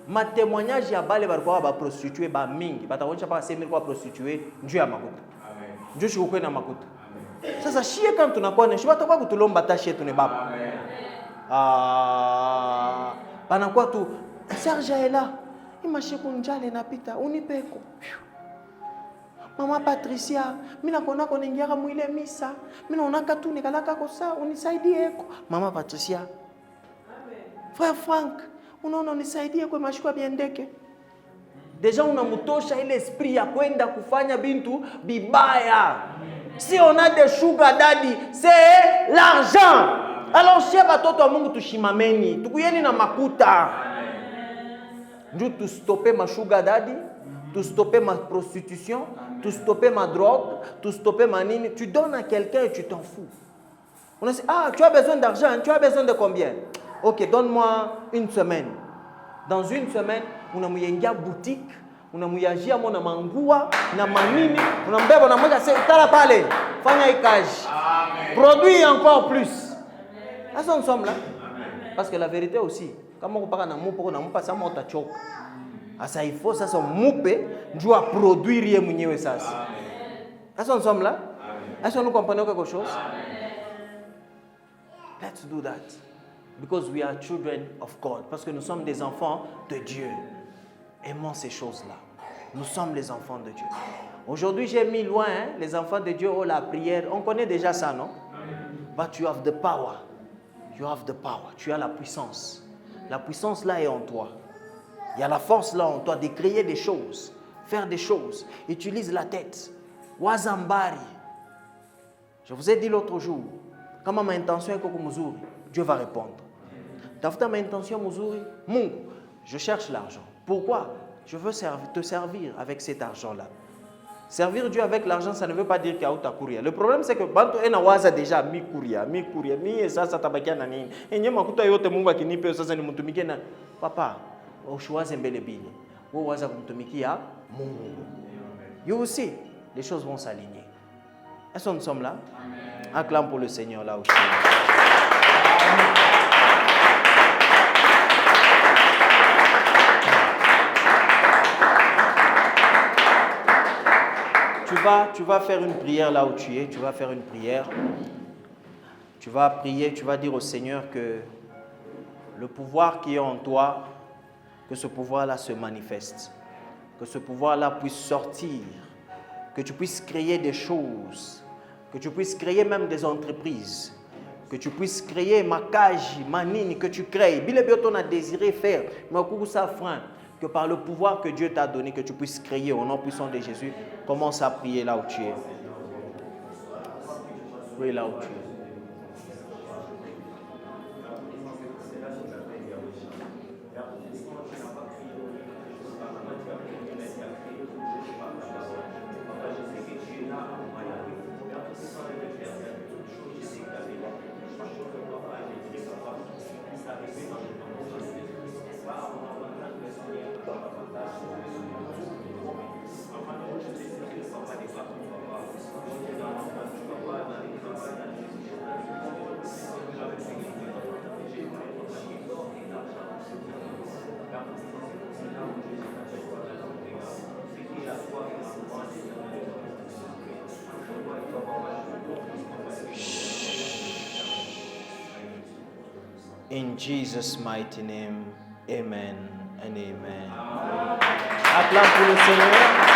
ma témoignage ya bale barikuwa ba prostituer ba mingi bataonyesha pa 5,000 kwa prostituer njo ya makuta. Amen. Njo shikokwe na makuta. Amen. Sasa shie kama tunakuwa ne shibata kwa kutulomba tashi yetu ne baba. Amen. Panakuwa tu Serge est là. Imashiku njale napita unipeko. Mama Patricia, mina kona konengiaka mwile misa. Mina onaka tu nikalaka kosa unisaidieko. Mama Patricia. Amen. Frère Frank, unaona unisaidie kwa mashiko biendeke. Deja unamutosha ile esprit ya kwenda kufanya bintu bibaya. Si on a des sugar daddy, c'est l'argent. Alors chez batoto wa Mungu tushimameni, tukuyeni na makuta. Ndio tu stopper ma sugar daddy. Tu stopper ma prostitution, tu stopper ma drogue, tu stopper ma nini. Tu donnes à quelqu'un et tu t'en fous. On a dit, tu as besoin d'argent, tu as besoin de combien? Ok, donne-moi une semaine. Dans une semaine, on a mis boutique, on a mis à mon amangua, na manini, on a mis à tala pale, fanya ikaji. Produit encore plus. Est-ce qu'on sommes là? Parce que la vérité aussi, quand on parle de moupe, ça monte à choc. Asa il faut ça son moupe doit produire yeye mwenyewe sasa. Est-ce qu'on sommes là? Est-ce que nous comprenons quelque chose? Let's do that. Because we are children of God. Parce que nous sommes des enfants de Dieu. Aimons ces choses-là. Nous sommes les enfants de Dieu. Aujourd'hui, j'ai mis loin les enfants de Dieu, la prière. On connaît déjà ça, non? But you have the power. You have the power. Tu as la puissance. La puissance là est en toi. Il y a la force là en toi de créer des choses, faire des choses. Utilise la tête. Wazambari. Je vous ai dit l'autre jour, quand ma intention est que Muzuri, Dieu va répondre. Tafuta ma intention Muzuri, Mungu, je cherche l'argent. Pourquoi? Je veux te servir avec cet argent-là. Servir Dieu avec l'argent, ça ne veut pas dire qu'il y a autre courir. Le problème, c'est que Banto Enawaza déjà mi courir, mi ça tabakia nani. Et n'y a makuta yote mungu akini pe sasa ni mtumike na papa. Oshuaze mbele bini. Wo waza kumtumikia Mungu. You will see, les choses vont s'aligner. Est-ce que nous sommes là? Acclame pour le Seigneur là aussi. Tu vas faire une prière là où tu es. Tu vas faire une prière. Tu vas prier, tu vas dire au Seigneur que le pouvoir qui est en toi, que ce pouvoir-là se manifeste. Que ce pouvoir-là puisse sortir. Que tu puisses créer des choses. Que tu puisses créer même des entreprises. Que tu puisses créer Makaji, Manini, que tu crées. Bilebioton a désiré faire. Makougou Safran. Que par le pouvoir que Dieu t'a donné, que tu puisses créer au nom puissant de Jésus, commence à prier là où tu es. Prie là où tu es. In Jesus' mighty name, amen and amen. Acclame pour le Seigneur.